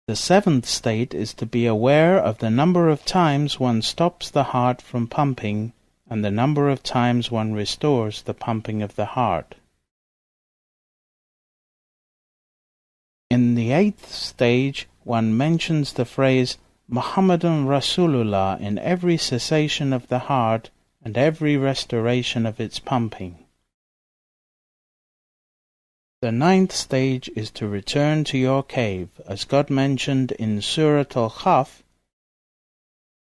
The seventh state is to be aware of the number of times one stops the heart from pumping and the number of times one restores the pumping of the heart. In the eighth stage, one mentions the phrase Muhammadun Rasulullah in every cessation of the heart and every restoration of its pumping. The ninth stage is to return to your cave, as God mentioned in Surat al-Kahf,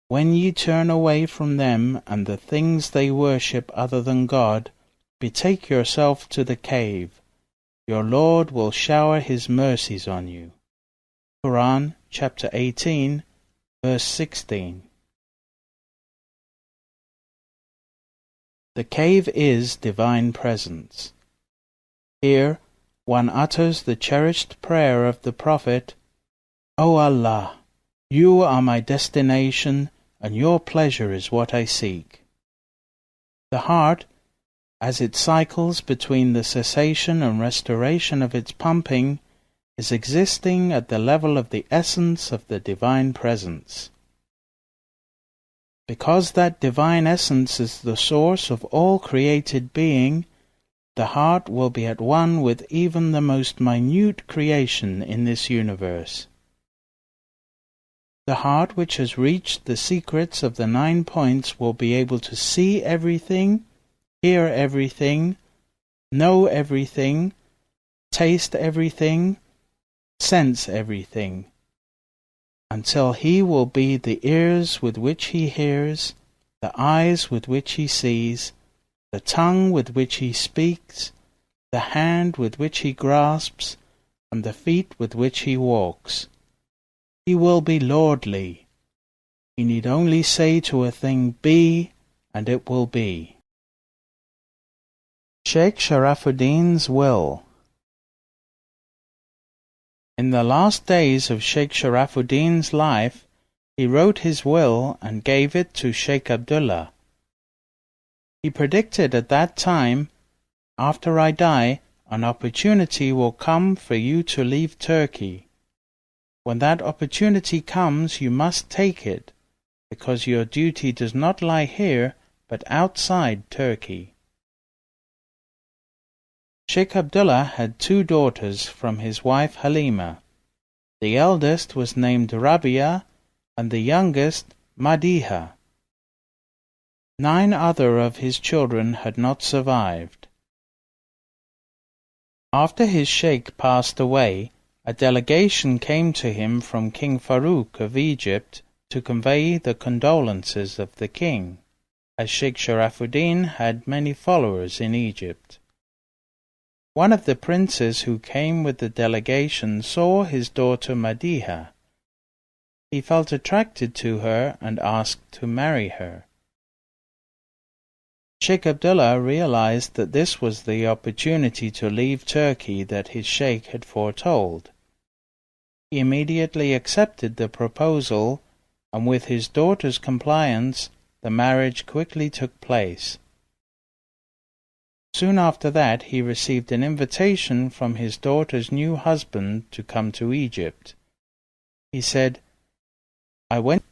"When ye turn away from them and the things they worship other than God, betake yourself to the cave. Your Lord will shower His mercies on you." Quran, chapter 18, verse 16. The cave is divine presence. Here, one utters the cherished prayer of the Prophet, "O Allah, you are my destination, and your pleasure is what I seek." The heart, as it cycles between the cessation and restoration of its pumping, is existing at the level of the essence of the divine presence. Because that divine essence is the source of all created being, the heart will be at one with even the most minute creation in this universe. The heart which has reached the secrets of the 9 points will be able to see everything, hear everything, know everything, taste everything, sense everything, until he will be the ears with which he hears, the eyes with which he sees, the tongue with which he speaks, the hand with which he grasps, and the feet with which he walks. He will be lordly. He need only say to a thing, be, and it will be. Sheikh Sharafuddin's will. In the last days of Sheikh Sharafuddin's life, he wrote his will and gave it to Sheikh Abdullah. He predicted at that time, after I die, an opportunity will come for you to leave Turkey. When that opportunity comes, you must take it, because your duty does not lie here, but outside Turkey. Sheikh Abdullah had 2 daughters from his wife Halima. The eldest was named Rabia, and the youngest Madiha. 9 other of his children had not survived. After his sheikh passed away, a delegation came to him from King Farouk of Egypt to convey the condolences of the king, as Sheikh Sharafuddin had many followers in Egypt. One of the princes who came with the delegation saw his daughter Madiha. He felt attracted to her and asked to marry her. Sheikh Abdullah realized that this was the opportunity to leave Turkey that his sheikh had foretold. He immediately accepted the proposal, and with his daughter's compliance, the marriage quickly took place. Soon after that, he received an invitation from his daughter's new husband to come to Egypt. He said, I went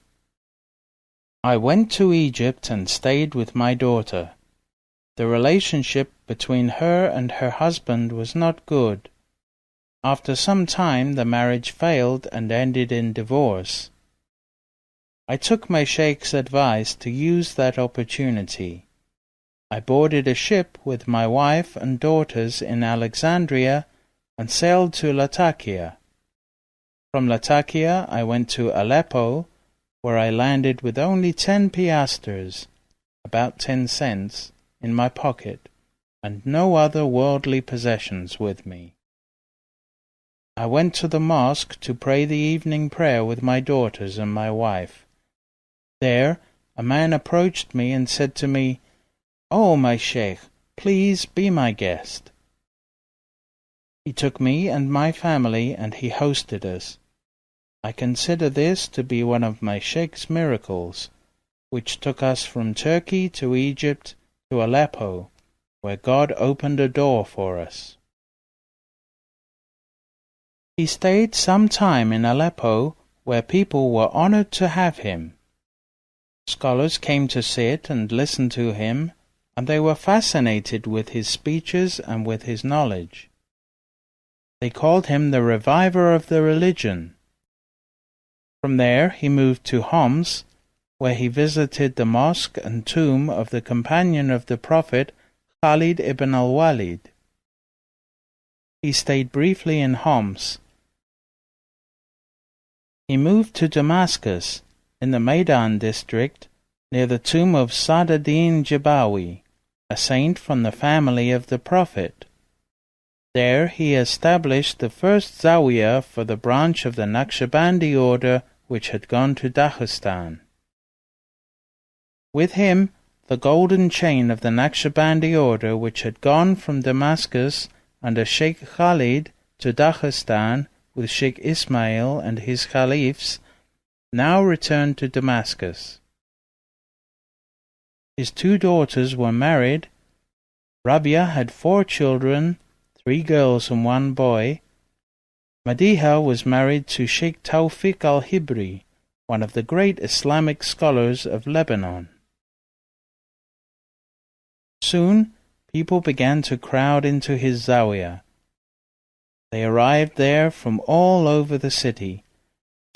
to Egypt and stayed with my daughter. The relationship between her and her husband was not good. After some time, the marriage failed and ended in divorce. I took my sheikh's advice to use that opportunity. I boarded a ship with my wife and daughters in Alexandria and sailed to Latakia. From Latakia I went to Aleppo, where I landed with only 10 piastres, about 10 cents, in my pocket, and no other worldly possessions with me. I went to the mosque to pray the evening prayer with my daughters and my wife. There a man approached me and said to me, "Oh, my sheikh, please be my guest." He took me and my family and he hosted us. I consider this to be one of my sheikh's miracles, which took us from Turkey to Egypt to Aleppo, where God opened a door for us. He stayed some time in Aleppo, where people were honored to have him. Scholars came to sit and listen to him, and they were fascinated with his speeches and with his knowledge. They called him the reviver of the religion. From there he moved to Homs, where he visited the mosque and tomb of the companion of the Prophet, Khalid ibn al-Walid. He stayed briefly in Homs. He moved to Damascus, in the Maidan district, near the tomb of Sa'd-ad-Din Jabawi, a saint from the family of the Prophet. There he established the first Zawiya for the branch of the Naqshbandi order which had gone to Daghestan. With him, the golden chain of the Naqshbandi order which had gone from Damascus under Sheikh Khalid to Daghestan with Sheikh Ismail and his caliphs, now returned to Damascus. His 2 daughters were married. Rabia had 4 children, 3 girls and 1 boy. Madiha was married to Sheikh Tawfiq al-Hibri, one of the great Islamic scholars of Lebanon. Soon, people began to crowd into his Zawiya. They arrived there from all over the city,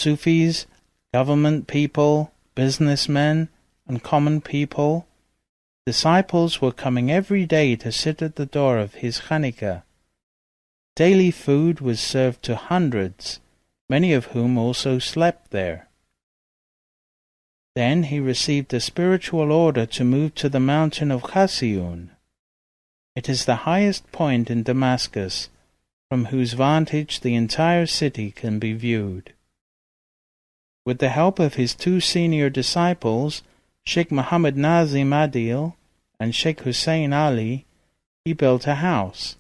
Sufis, government people, businessmen, and common people. Disciples were coming every day to sit at the door of his Khanika. Daily food was served to hundreds, many of whom also slept there. Then he received a spiritual order to move to the mountain of Khasiyun. It is the highest point in Damascus, from whose vantage the entire city can be viewed. With the help of his two senior disciples, Sheikh Muhammad Nazim Adil and Sheikh Hussein Ali, he built a house.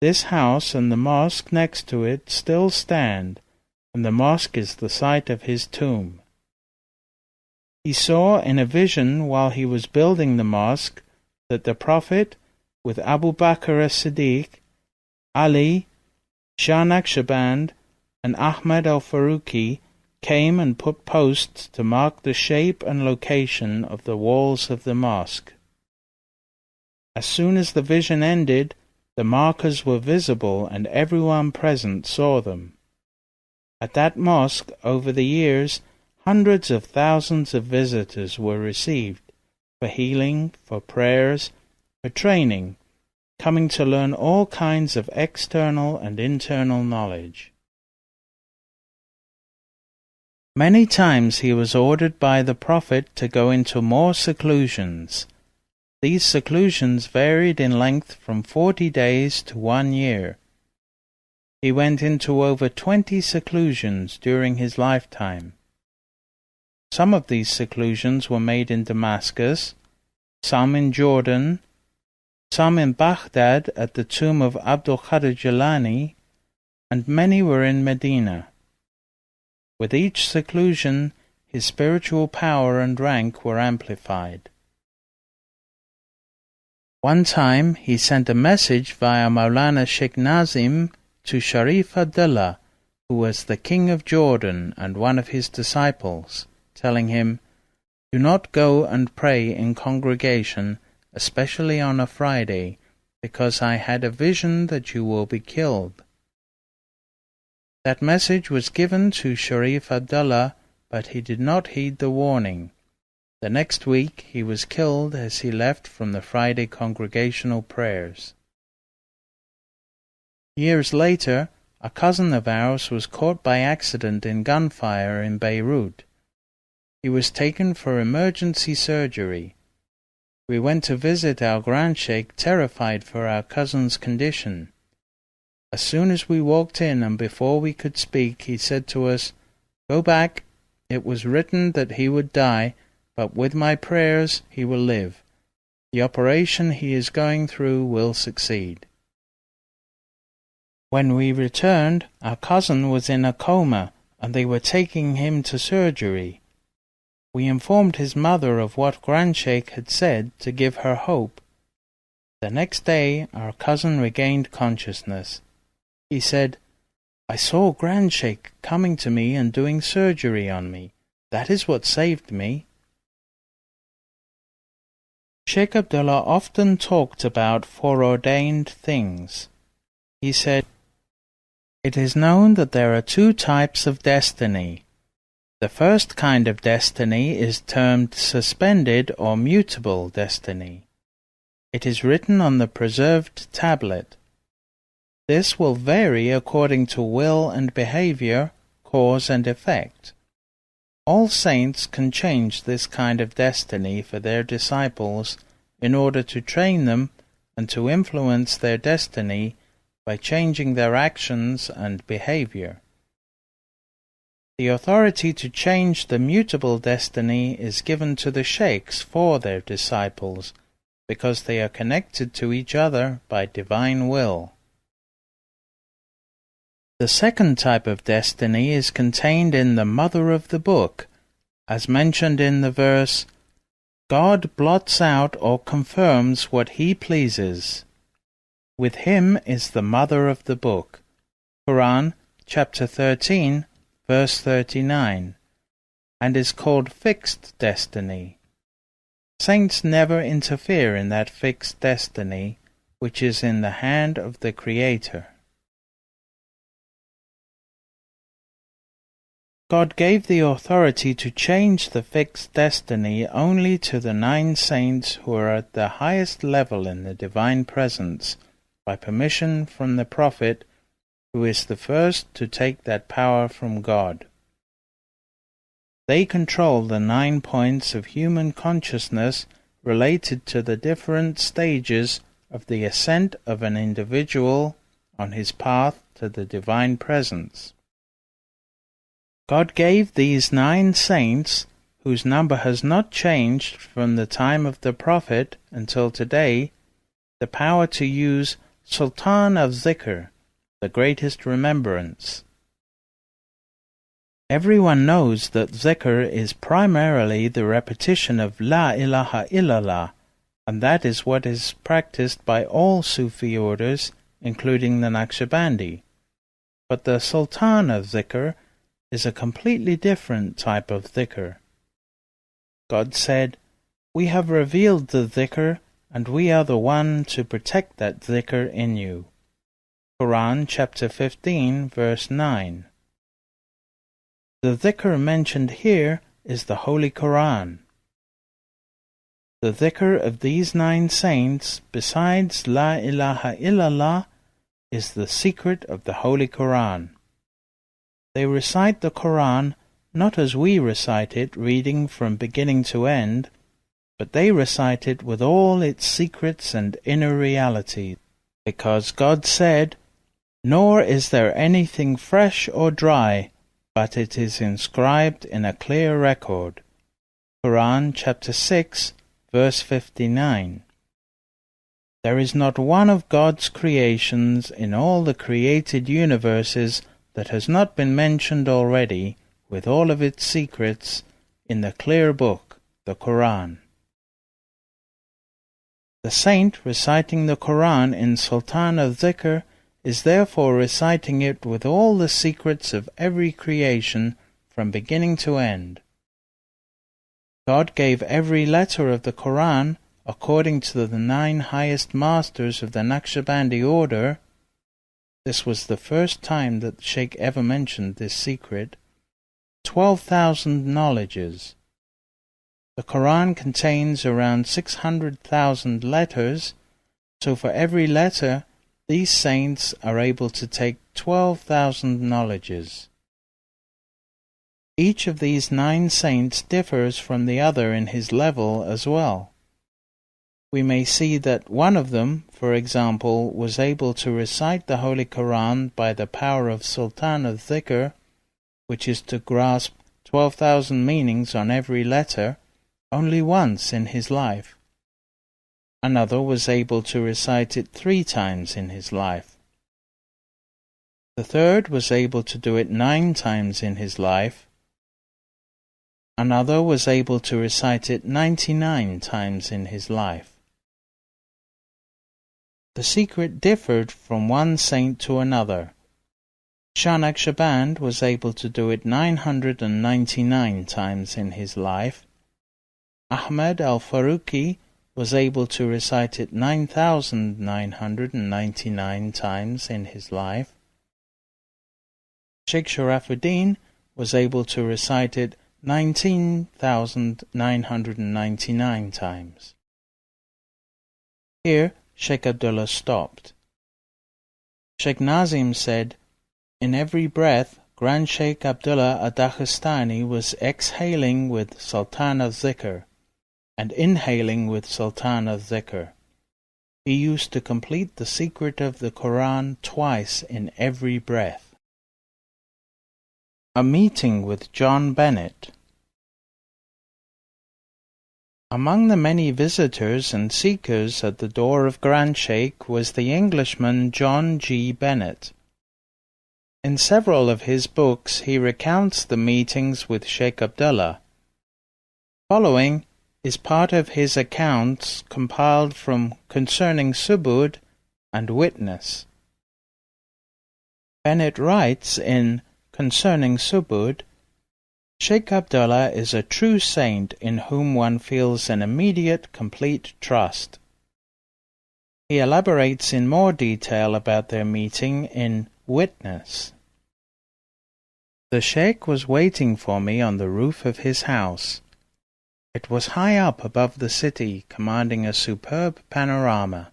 This house and the mosque next to it still stand, and the mosque is the site of his tomb. He saw in a vision while he was building the mosque that the Prophet, with Abu Bakr as-Siddiq, Ali, Shah Naqshband, and Ahmad al-Faruqi came and put posts to mark the shape and location of the walls of the mosque. As soon as the vision ended, the markers were visible and everyone present saw them. At that mosque, over the years, hundreds of thousands of visitors were received for healing, for prayers, for training, coming to learn all kinds of external and internal knowledge. Many times he was ordered by the Prophet to go into more seclusions. These seclusions varied in length from 40 days to 1 year. He went into over 20 seclusions during his lifetime. Some of these seclusions were made in Damascus, some in Jordan, some in Baghdad at the tomb of Abdul Qadir Jilani, and many were in Medina. With each seclusion, his spiritual power and rank were amplified. One time he sent a message via Mawlana Syech Nazim to Sharif Abdullah, who was the king of Jordan and one of his disciples, telling him, "Do not go and pray in congregation, especially on a Friday, because I had a vision that you will be killed." That message was given to Sharif Abdullah, but he did not heed the warning. The next week he was killed as he left from the Friday congregational prayers. Years later, a cousin of ours was caught by accident in gunfire in Beirut. He was taken for emergency surgery. We went to visit our Grand Sheikh, terrified for our cousin's condition. As soon as we walked in and before we could speak, he said to us, "Go back. It was written that he would die, but with my prayers he will live. The operation he is going through will succeed." When we returned, our cousin was in a coma, and they were taking him to surgery. We informed his mother of what Grand Sheikh had said to give her hope. The next day our cousin regained consciousness. He said, "I saw Grand Sheikh coming to me and doing surgery on me. That is what saved me." Sheikh Abdullah often talked about foreordained things. He said, "It is known that there are two types of destiny. The first kind of destiny is termed suspended or mutable destiny. It is written on the preserved tablet. This will vary according to will and behavior, cause and effect. All saints can change this kind of destiny for their disciples in order to train them and to influence their destiny by changing their actions and behavior. The authority to change the mutable destiny is given to the sheikhs for their disciples, because they are connected to each other by divine will. The second type of destiny is contained in the mother of the book, as mentioned in the verse, "God blots out or confirms what he pleases. With him is the mother of the book." Quran, chapter 13, verse 39, and is called fixed destiny. Saints never interfere in that fixed destiny, which is in the hand of the Creator. God gave the authority to change the fixed destiny only to the 9 saints who are at the highest level in the divine presence, by permission from the Prophet, who is the first to take that power from God. They control the 9 points of human consciousness related to the different stages of the ascent of an individual on his path to the divine presence. God gave these 9 saints, whose number has not changed from the time of the Prophet until today, the power to use Sultan of Dhikr, the greatest remembrance. Everyone knows that dhikr is primarily the repetition of La ilaha illallah, and that is what is practiced by all Sufi orders, including the Naqshbandi. But the Sultan of Dhikr is a completely different type of dhikr. God said, "We have revealed the dhikr, and we are the one to protect that dhikr in you." Quran chapter 15, verse 9. The dhikr mentioned here is the Holy Quran. The dhikr of these 9 saints, besides La ilaha illallah, is the secret of the Holy Quran. They recite the Quran not as we recite it, reading from beginning to end, but they recite it with all its secrets and inner reality, because God said, "Nor is there anything fresh or dry, but it is inscribed in a clear record." Quran chapter 6, verse 59. There is not one of God's creations in all the created universes that has not been mentioned already, with all of its secrets, in the clear book, the Quran. The saint reciting the Quran in Sultan of Dhikr is therefore reciting it with all the secrets of every creation from beginning to end. God gave every letter of the Quran, according to the 9 highest masters of the Naqshbandi order. This was the first time that the Sheikh ever mentioned this secret. 12,000 knowledges. The Quran contains around 600,000 letters, so for every letter, these saints are able to take 12,000 knowledges. Each of these 9 saints differs from the other in his level as well. We may see that one of them, for example, was able to recite the Holy Quran by the power of Sultan of Dhikr, which is to grasp 12,000 meanings on every letter, only once in his life. Another was able to recite it 3 times in his life. The third was able to do it 9 times in his life. Another was able to recite it 99 times in his life. The secret differed from one saint to another. Shah Naqshband was able to do it 999 times in his life. Ahmad al-Faruqi was able to recite it 9,999 times in his life. Sheikh Sharafuddin was able to recite it 19,999 times. Here, Sheikh Abdullah stopped. Sheikh Nazim said, "In every breath, Grand Sheikh Abdullah ad-Daghestani was exhaling with Sultan of Dhikr and inhaling with Sultan of Dhikr. He used to complete the secret of the Quran twice in every breath." A meeting with John Bennett. Among the many visitors and seekers at the door of Grand Sheikh was the Englishman John G. Bennett. In several of his books he recounts the meetings with Sheikh Abdullah. Following is part of his accounts compiled from Concerning Subud and Witness. Bennett writes in Concerning Subud, "Sheikh Abdullah is a true saint in whom one feels an immediate, complete trust." He elaborates in more detail about their meeting in Witness. "The Sheikh was waiting for me on the roof of his house. It was high up above the city, commanding a superb panorama.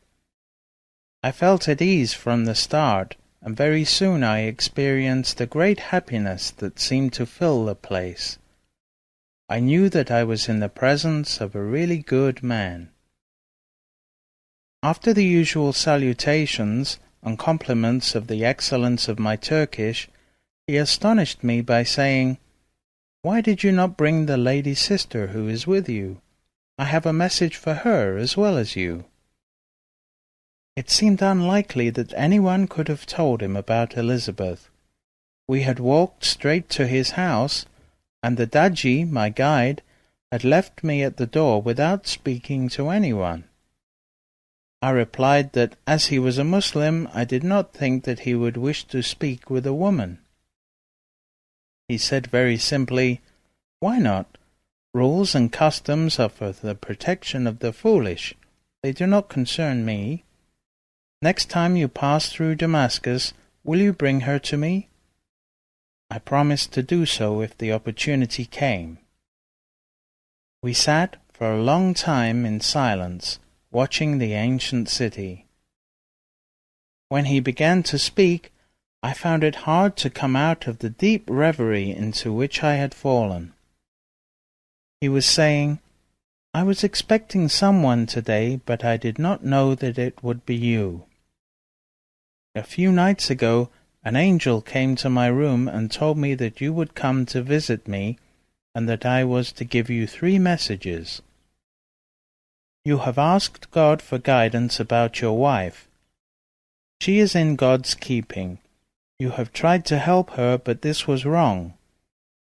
I felt at ease from the start, and very soon I experienced a great happiness that seemed to fill the place. I knew that I was in the presence of a really good man." After the usual salutations and compliments of the excellence of my Turkish, he astonished me by saying, "Why did you not bring the lady sister who is with you? I have a message for her as well as you." It seemed unlikely that anyone could have told him about Elizabeth. We had walked straight to his house, and the Daji, my guide, had left me at the door without speaking to anyone. I replied that as he was a Muslim, I did not think that he would wish to speak with a woman. He said very simply, "Why not? Rules and customs are for the protection of the foolish. They do not concern me. Next time you pass through Damascus, will you bring her to me?" I promised to do so if the opportunity came. We sat for a long time in silence, watching the ancient city. When he began to speak, I found it hard to come out of the deep reverie into which I had fallen. He was saying, "I was expecting someone today, but I did not know that it would be you. A few nights ago, an angel came to my room and told me that you would come to visit me and that I was to give you 3 messages. You have asked God for guidance about your wife. She is in God's keeping. You have tried to help her, but this was wrong.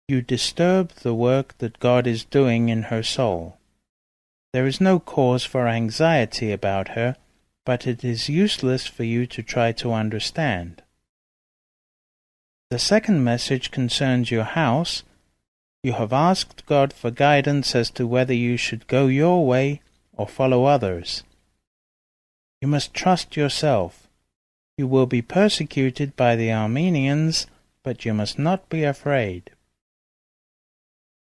You disturbed the work that God is doing in her soul. There is no cause for anxiety about her, but it is useless for you to try to understand. The second message concerns your house. You have asked God for guidance as to whether you should go your way or follow others. You must trust yourself. You will be persecuted by the Armenians, but you must not be afraid.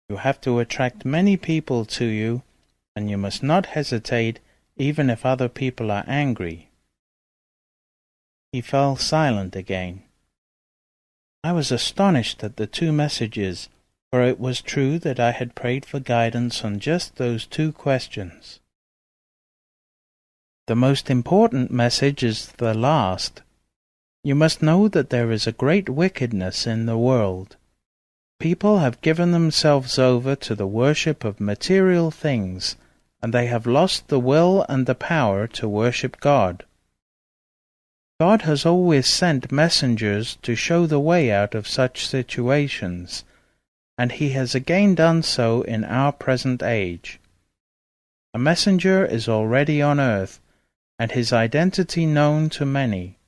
You have to attract many people to you, and you must not hesitate even if other people are angry." He fell silent again. I was astonished at the 2 messages, for it was true that I had prayed for guidance on just those 2 questions. The most important message is the last. You must know that there is a great wickedness in the world. People have given themselves over to the worship of material things, and they have lost the will and the power to worship God. God has always sent messengers to show the way out of such situations, and he has again done so in our present age. A messenger is already on earth, and his identity known to many.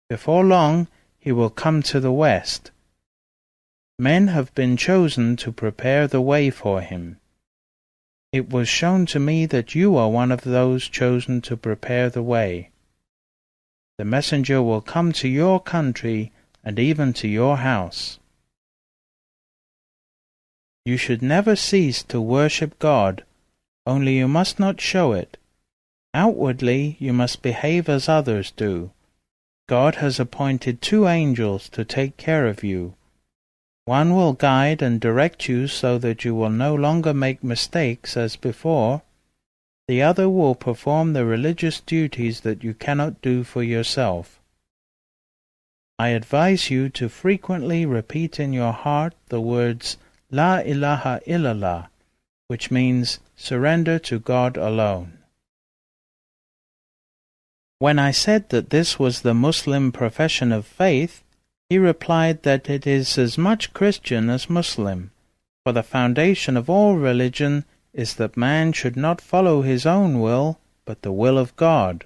Before long he will come to the West. Men have been chosen to prepare the way for him. It was shown to me that you are one of those chosen to prepare the way. The messenger will come to your country and even to your house. You should never cease to worship God, only you must not show it. Outwardly you must behave as others do. God has appointed 2 angels to take care of you. One will guide and direct you so that you will no longer make mistakes as before. The other will perform the religious duties that you cannot do for yourself. I advise you to frequently repeat in your heart the words La ilaha illallah, which means surrender to God alone. When I said that this was the Muslim profession of faith, he replied that it is as much Christian as Muslim, for the foundation of all religion is that man should not follow his own will, but the will of God.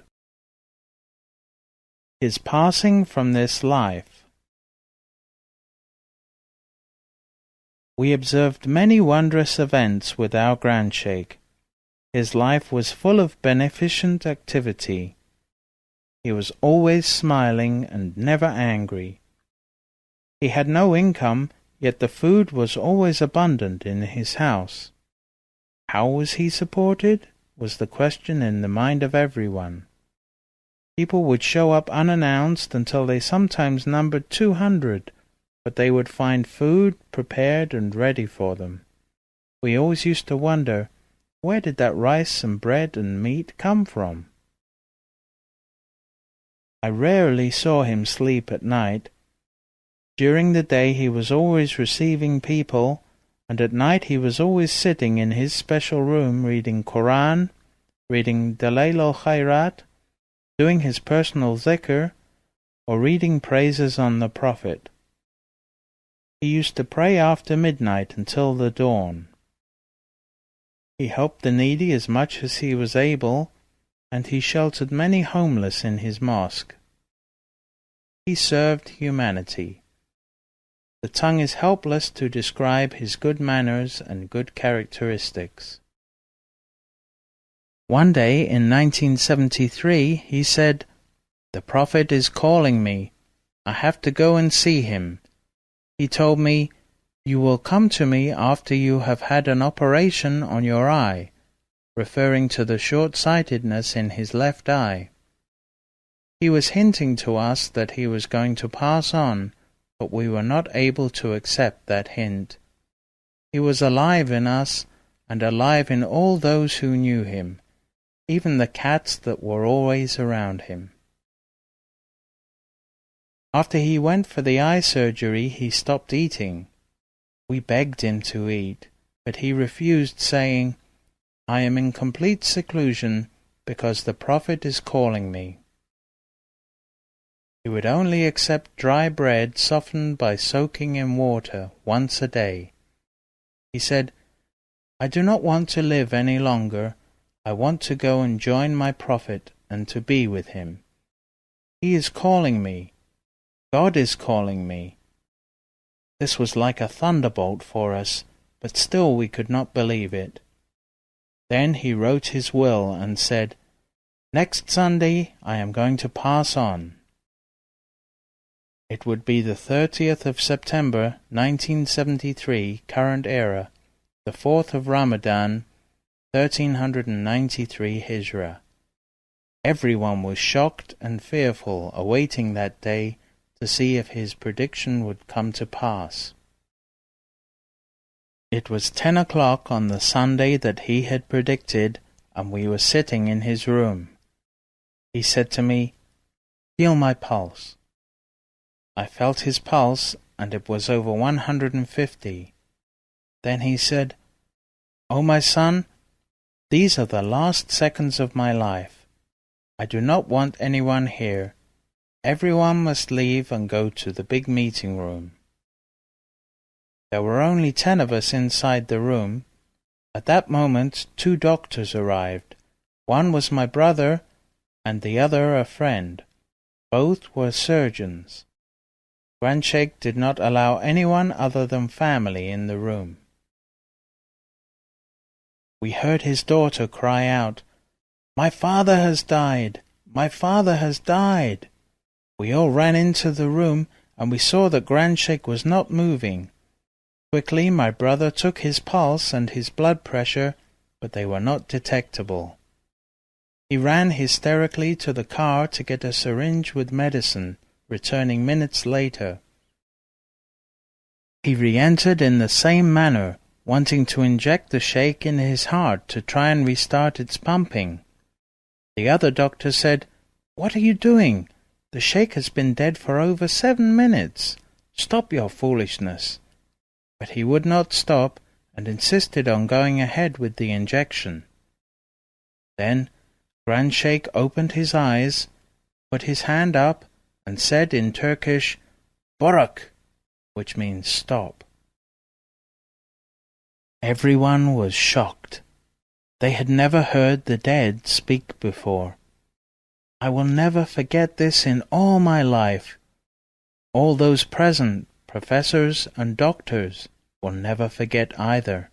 His passing from this life. We observed many wondrous events with our Grand Sheikh. His life was full of beneficent activity. He was always smiling and never angry. He had no income, yet the food was always abundant in his house. How was he supported? Was the question in the mind of everyone. People would show up unannounced until they sometimes numbered 200, but they would find food prepared and ready for them. We always used to wonder, where did that rice and bread and meat come from? I rarely saw him sleep at night. During the day he was always receiving people, and at night he was always sitting in his special room reading Quran, reading Dalail al-Khairat, doing his personal dhikr, or reading praises on the Prophet. He used to pray after midnight until the dawn. He helped the needy as much as he was able, and he sheltered many homeless in his mosque. He served humanity. The tongue is helpless to describe his good manners and good characteristics. One day in 1973 he said, "The Prophet is calling me. I have to go and see him. He told me, 'You will come to me after you have had an operation on your eye,' referring to the short-sightedness in his left eye. He was hinting to us that he was going to pass on, but we were not able to accept that hint. He was alive in us and alive in all those who knew him, even the cats that were always around him." After he went for the eye surgery, he stopped eating. We begged him to eat, but he refused, saying, "I am in complete seclusion because the Prophet is calling me." He would only accept dry bread softened by soaking in water once a day. He said, "I do not want to live any longer. I want to go and join my Prophet and to be with him. He is calling me. God is calling me." This was like a thunderbolt for us, but still we could not believe it. Then he wrote his will and said, "Next Sunday I am going to pass on." It would be the 30th of September 1973, current era, the 4th of Ramadan, 1393 Hijrah. Everyone was shocked and fearful, awaiting that day to see if his prediction would come to pass. It was 10 o'clock on the Sunday that he had predicted, and we were sitting in his room. He said to me, "Feel my pulse." I felt his pulse, and it was over 150. Then he said, "Oh, my son, these are the last seconds of my life. I do not want anyone here. Everyone must leave and go to the big meeting room." There were only 10 of us inside the room. At that moment 2 doctors arrived. One was my brother, and the other a friend. Both were surgeons. Grand Sheikh did not allow anyone other than family in the room. We heard his daughter cry out, "My father has died! My father has died!" We all ran into the room, and we saw that Grand Sheikh was not moving. Quickly my brother took his pulse and his blood pressure, but they were not detectable. He ran hysterically to the car to get a syringe with medicine, returning minutes later. He re-entered in the same manner, wanting to inject the sheikh in his heart to try and restart its pumping. The other doctor said, "What are you doing? The sheikh has been dead for over 7 minutes. Stop your foolishness." But he would not stop and insisted on going ahead with the injection. Then Grand Sheikh opened his eyes, put his hand up, and said in Turkish, "Borak," which means stop. Everyone was shocked. They had never heard the dead speak before. I will never forget this in all my life. All those present, professors and doctors, will never forget either.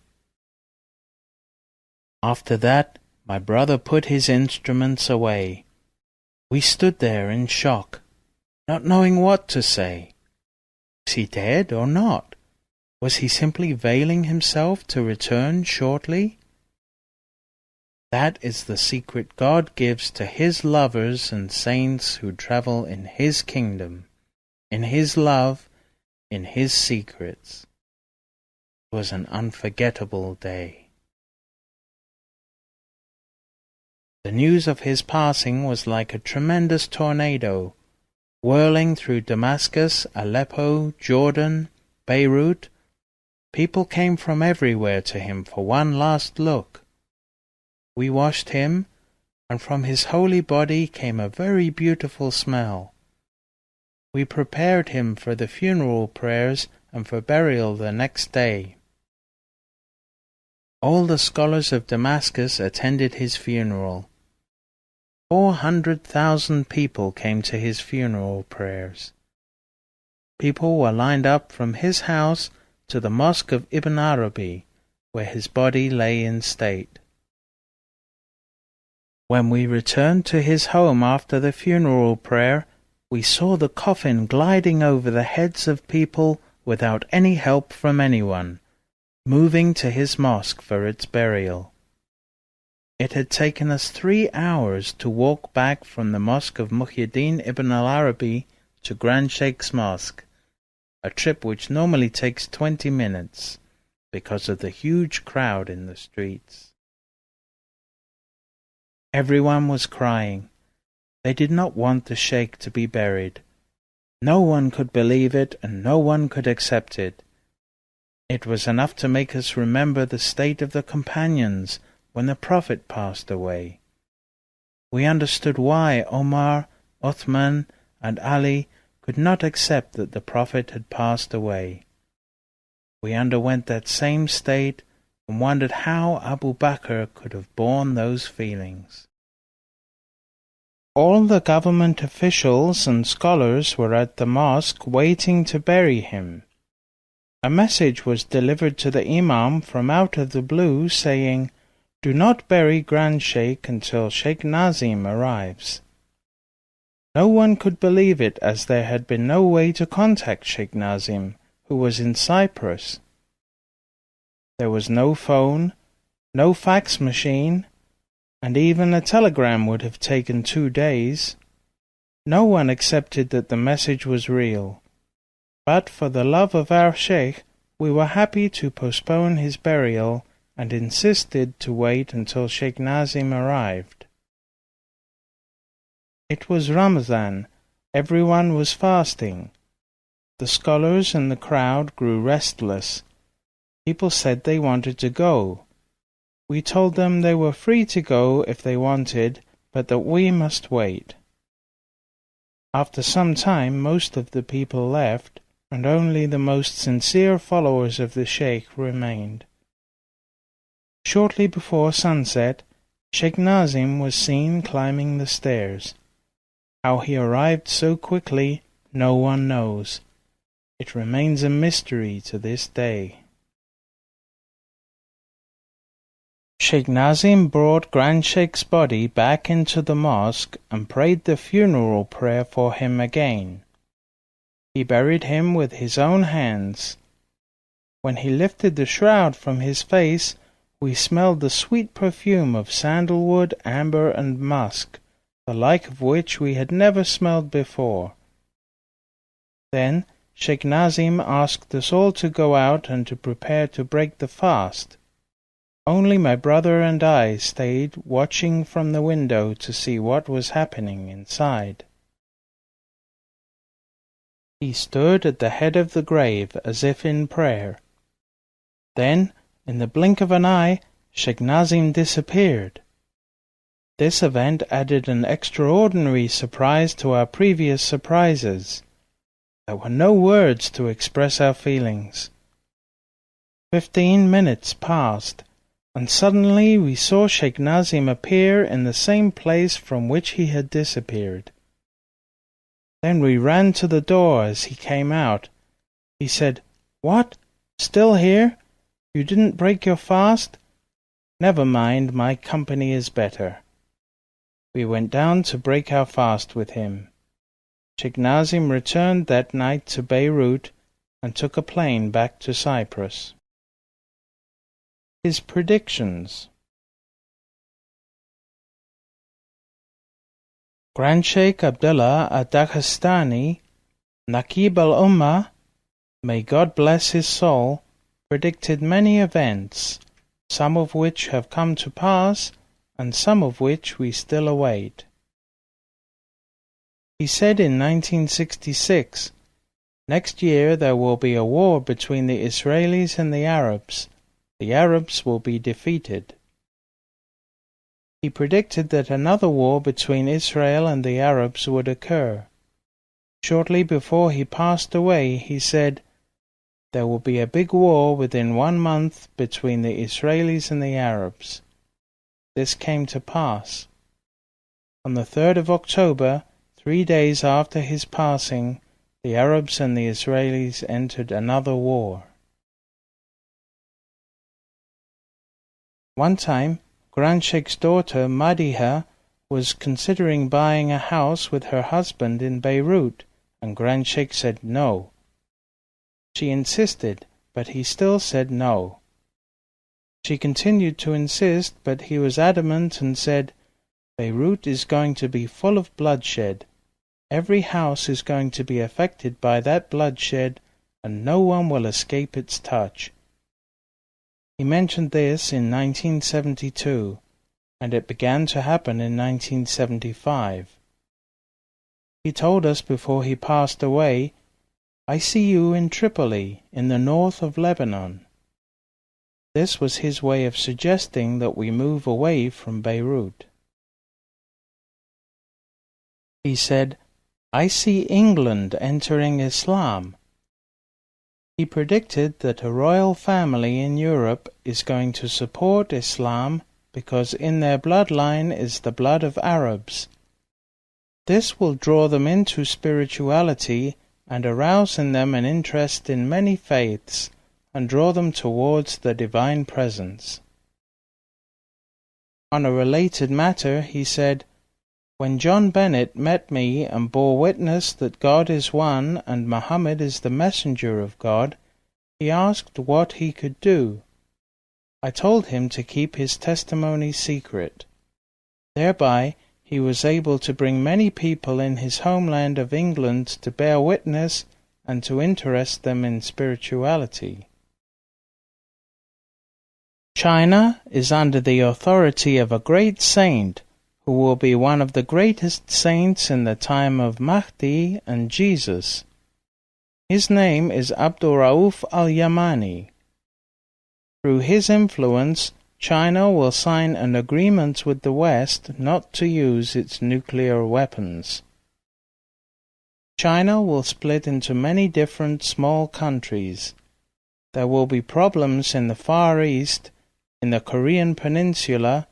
After that, my brother put his instruments away. We stood there in shock, not knowing what to say. Was he dead or not? Was he simply veiling himself to return shortly? That is the secret God gives to His lovers and saints who travel in His kingdom, in His love, in His secrets. It was an unforgettable day. The news of his passing was like a tremendous tornado. Whirling through Damascus, Aleppo, Jordan, Beirut, people came from everywhere to him for one last look. We washed him, and from his holy body came a very beautiful smell. We prepared him for the funeral prayers and for burial the next day. All the scholars of Damascus attended his funeral. 400,000 people came to his funeral prayers. People were lined up from his house to the mosque of Ibn Arabi, where his body lay in state. When we returned to his home after the funeral prayer, we saw the coffin gliding over the heads of people without any help from anyone, moving to his mosque for its burial. It had taken us 3 hours to walk back from the mosque of Muhyiddin ibn al-Arabi to Grand Sheikh's mosque, a trip which normally takes 20 minutes because of the huge crowd in the streets. Everyone was crying. They did not want the Sheikh to be buried. No one could believe it, and no one could accept it. It was enough to make us remember the state of the companions when the Prophet passed away. We understood why Omar, Uthman, and Ali could not accept that the Prophet had passed away. We underwent that same state and wondered how Abu Bakr could have borne those feelings. All the government officials and scholars were at the mosque waiting to bury him. A message was delivered to the Imam from out of the blue saying, "Do not bury Grand Sheikh until Sheikh Nazim arrives." No one could believe it, as there had been no way to contact Sheikh Nazim, who was in Cyprus. There was no phone, no fax machine, and even a telegram would have taken 2 days. No one accepted that the message was real. But for the love of our Sheikh, we were happy to postpone his burial and insisted to wait until Sheikh Nazim arrived. It was Ramadan. Everyone was fasting. The scholars and the crowd grew restless. People said they wanted to go. We told them they were free to go if they wanted, but that we must wait. After some time, most of the people left, and only the most sincere followers of the Sheikh remained. Shortly before sunset, Sheikh Nazim was seen climbing the stairs. How he arrived so quickly, no one knows. It remains a mystery to this day. Sheikh Nazim brought Grand Sheikh's body back into the mosque and prayed the funeral prayer for him again. He buried him with his own hands. When he lifted the shroud from his face, we smelled the sweet perfume of sandalwood, amber, and musk, the like of which we had never smelled before. Then Sheikh Nazim asked us all to go out and to prepare to break the fast. Only my brother and I stayed watching from the window to see what was happening inside. He stood at the head of the grave as if in prayer. Then, in the blink of an eye, Sheikh Nazim disappeared. This event added an extraordinary surprise to our previous surprises. There were no words to express our feelings. 15 minutes passed, and suddenly we saw Sheikh Nazim appear in the same place from which he had disappeared. Then we ran to the door as he came out. He said, "What? Still here? You didn't break your fast? Never mind, my company is better." We went down to break our fast with him. Sheikh Nazim returned that night to Beirut and took a plane back to Cyprus. His predictions. Grand Sheikh Abd Allah ad-Daghestani, Naqib al-Ummah, may God bless his soul, predicted many events, some of which have come to pass, and some of which we still await. He said in 1966, "Next year there will be a war between the Israelis and the Arabs. The Arabs will be defeated." He predicted that another war between Israel and the Arabs would occur. Shortly before he passed away, he said, "There will be a big war within 1 month between the Israelis and the Arabs." This came to pass. On the 3rd of October, 3 days after his passing, the Arabs and the Israelis entered another war. One time, Grand Sheikh's daughter, Madiha, was considering buying a house with her husband in Beirut, and Grand Sheikh said no. She insisted, but he still said no. She continued to insist, but he was adamant and said, "Beirut is going to be full of bloodshed. Every house is going to be affected by that bloodshed, and no one will escape its touch." He mentioned this in 1972, and it began to happen in 1975. He told us before he passed away, "I see you in Tripoli, in the north of Lebanon." This was his way of suggesting that we move away from Beirut. He said, "I see England entering Islam." He predicted that a royal family in Europe is going to support Islam because in their bloodline is the blood of Arabs. This will draw them into spirituality and arouse in them an interest in many faiths and draw them towards the divine presence. On a related matter, he said, "When John Bennett met me and bore witness that God is one and Muhammad is the messenger of God, he asked what he could do. I told him to keep his testimony secret. Thereby he was able to bring many people in his homeland of England to bear witness and to interest them in spirituality." China is under the authority of a great saint who will be one of the greatest saints in the time of Mahdi and Jesus. His name is Abdul Rauf al-Yamani. Through his influence, China will sign an agreement with the West not to use its nuclear weapons. China will split into many different small countries. There will be problems in the Far East, in the Korean Peninsula,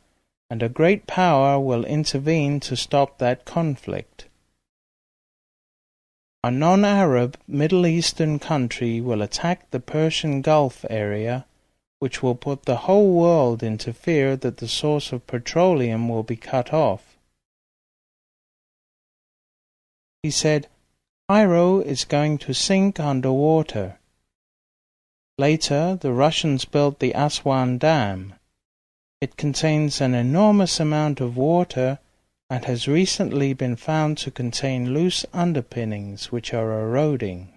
and a great power will intervene to stop that conflict. A non-Arab Middle Eastern country will attack the Persian Gulf area, which will put the whole world into fear that the source of petroleum will be cut off. He said, "Cairo is going to sink underwater." Later, the Russians built the Aswan Dam. It contains an enormous amount of water and has recently been found to contain loose underpinnings which are eroding.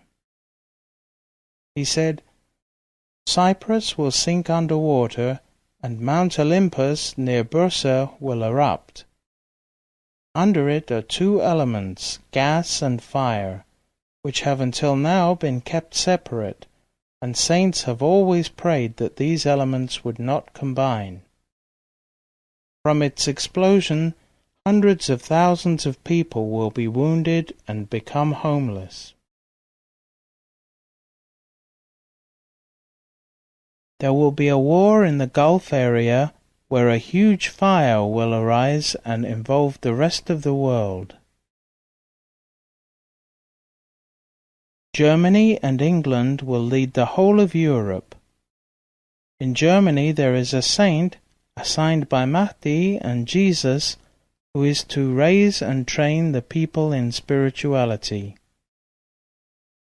He said, "Cyprus will sink underwater and Mount Olympus near Bursa will erupt. Under it are 2 elements, gas and fire, which have until now been kept separate, and saints have always prayed that these elements would not combine. From its explosion, hundreds of thousands of people will be wounded and become homeless. There will be a war in the Gulf area where a huge fire will arise and involve the rest of the world. Germany and England will lead the whole of Europe. In Germany there is a saint assigned by Mahdi and Jesus who is to raise and train the people in spirituality.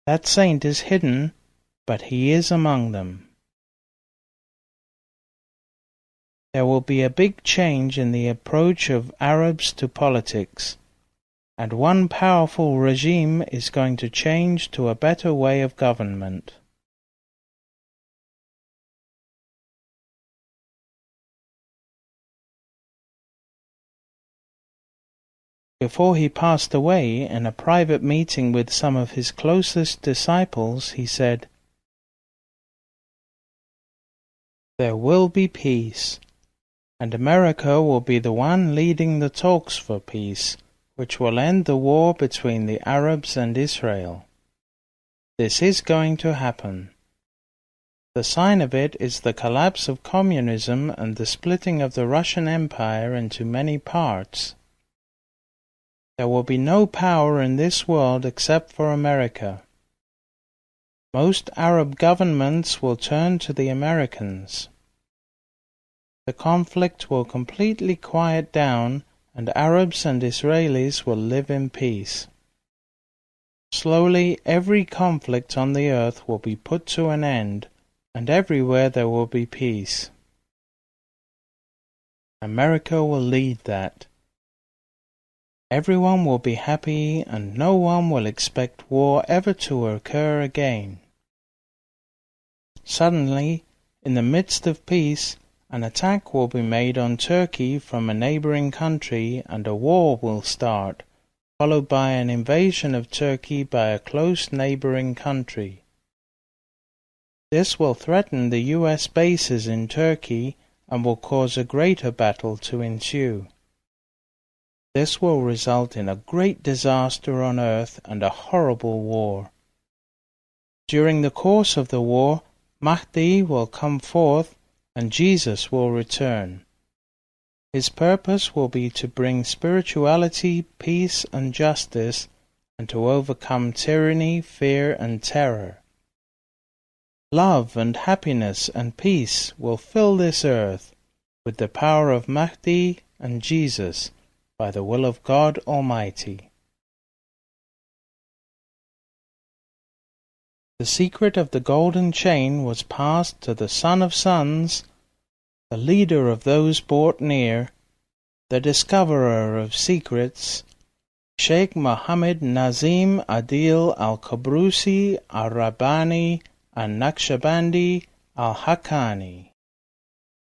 That saint is hidden, but he is among them. There will be a big change in the approach of Arabs to politics, and one powerful regime is going to change to a better way of government. Before he passed away, in a private meeting with some of his closest disciples, he said, "There will be peace, and America will be the one leading the talks for peace, which will end the war between the Arabs and Israel. This is going to happen. The sign of it is the collapse of communism and the splitting of the Russian Empire into many parts. There will be no power in this world except for America. Most Arab governments will turn to the Americans. The conflict will completely quiet down, and Arabs and Israelis will live in peace. Slowly, every conflict on the earth will be put to an end, and everywhere there will be peace. America will lead that. Everyone will be happy, and no one will expect war ever to occur again." Suddenly, in the midst of peace, an attack will be made on Turkey from a neighboring country, and a war will start, followed by an invasion of Turkey by a close neighboring country. This will threaten the US bases in Turkey and will cause a greater battle to ensue. This will result in a great disaster on earth and a horrible war. During the course of the war, Mahdi will come forth and Jesus will return. His purpose will be to bring spirituality, peace and justice, and to overcome tyranny, fear and terror. Love and happiness and peace will fill this earth with the power of Mahdi and Jesus, by the will of God Almighty. The secret of the golden chain was passed to the Son of Sons, the leader of those brought near, the discoverer of secrets, Sheikh Muhammad Nazim Adil al-Qabrusi al-Rabbani al-Naqshbandi al-Haqqani.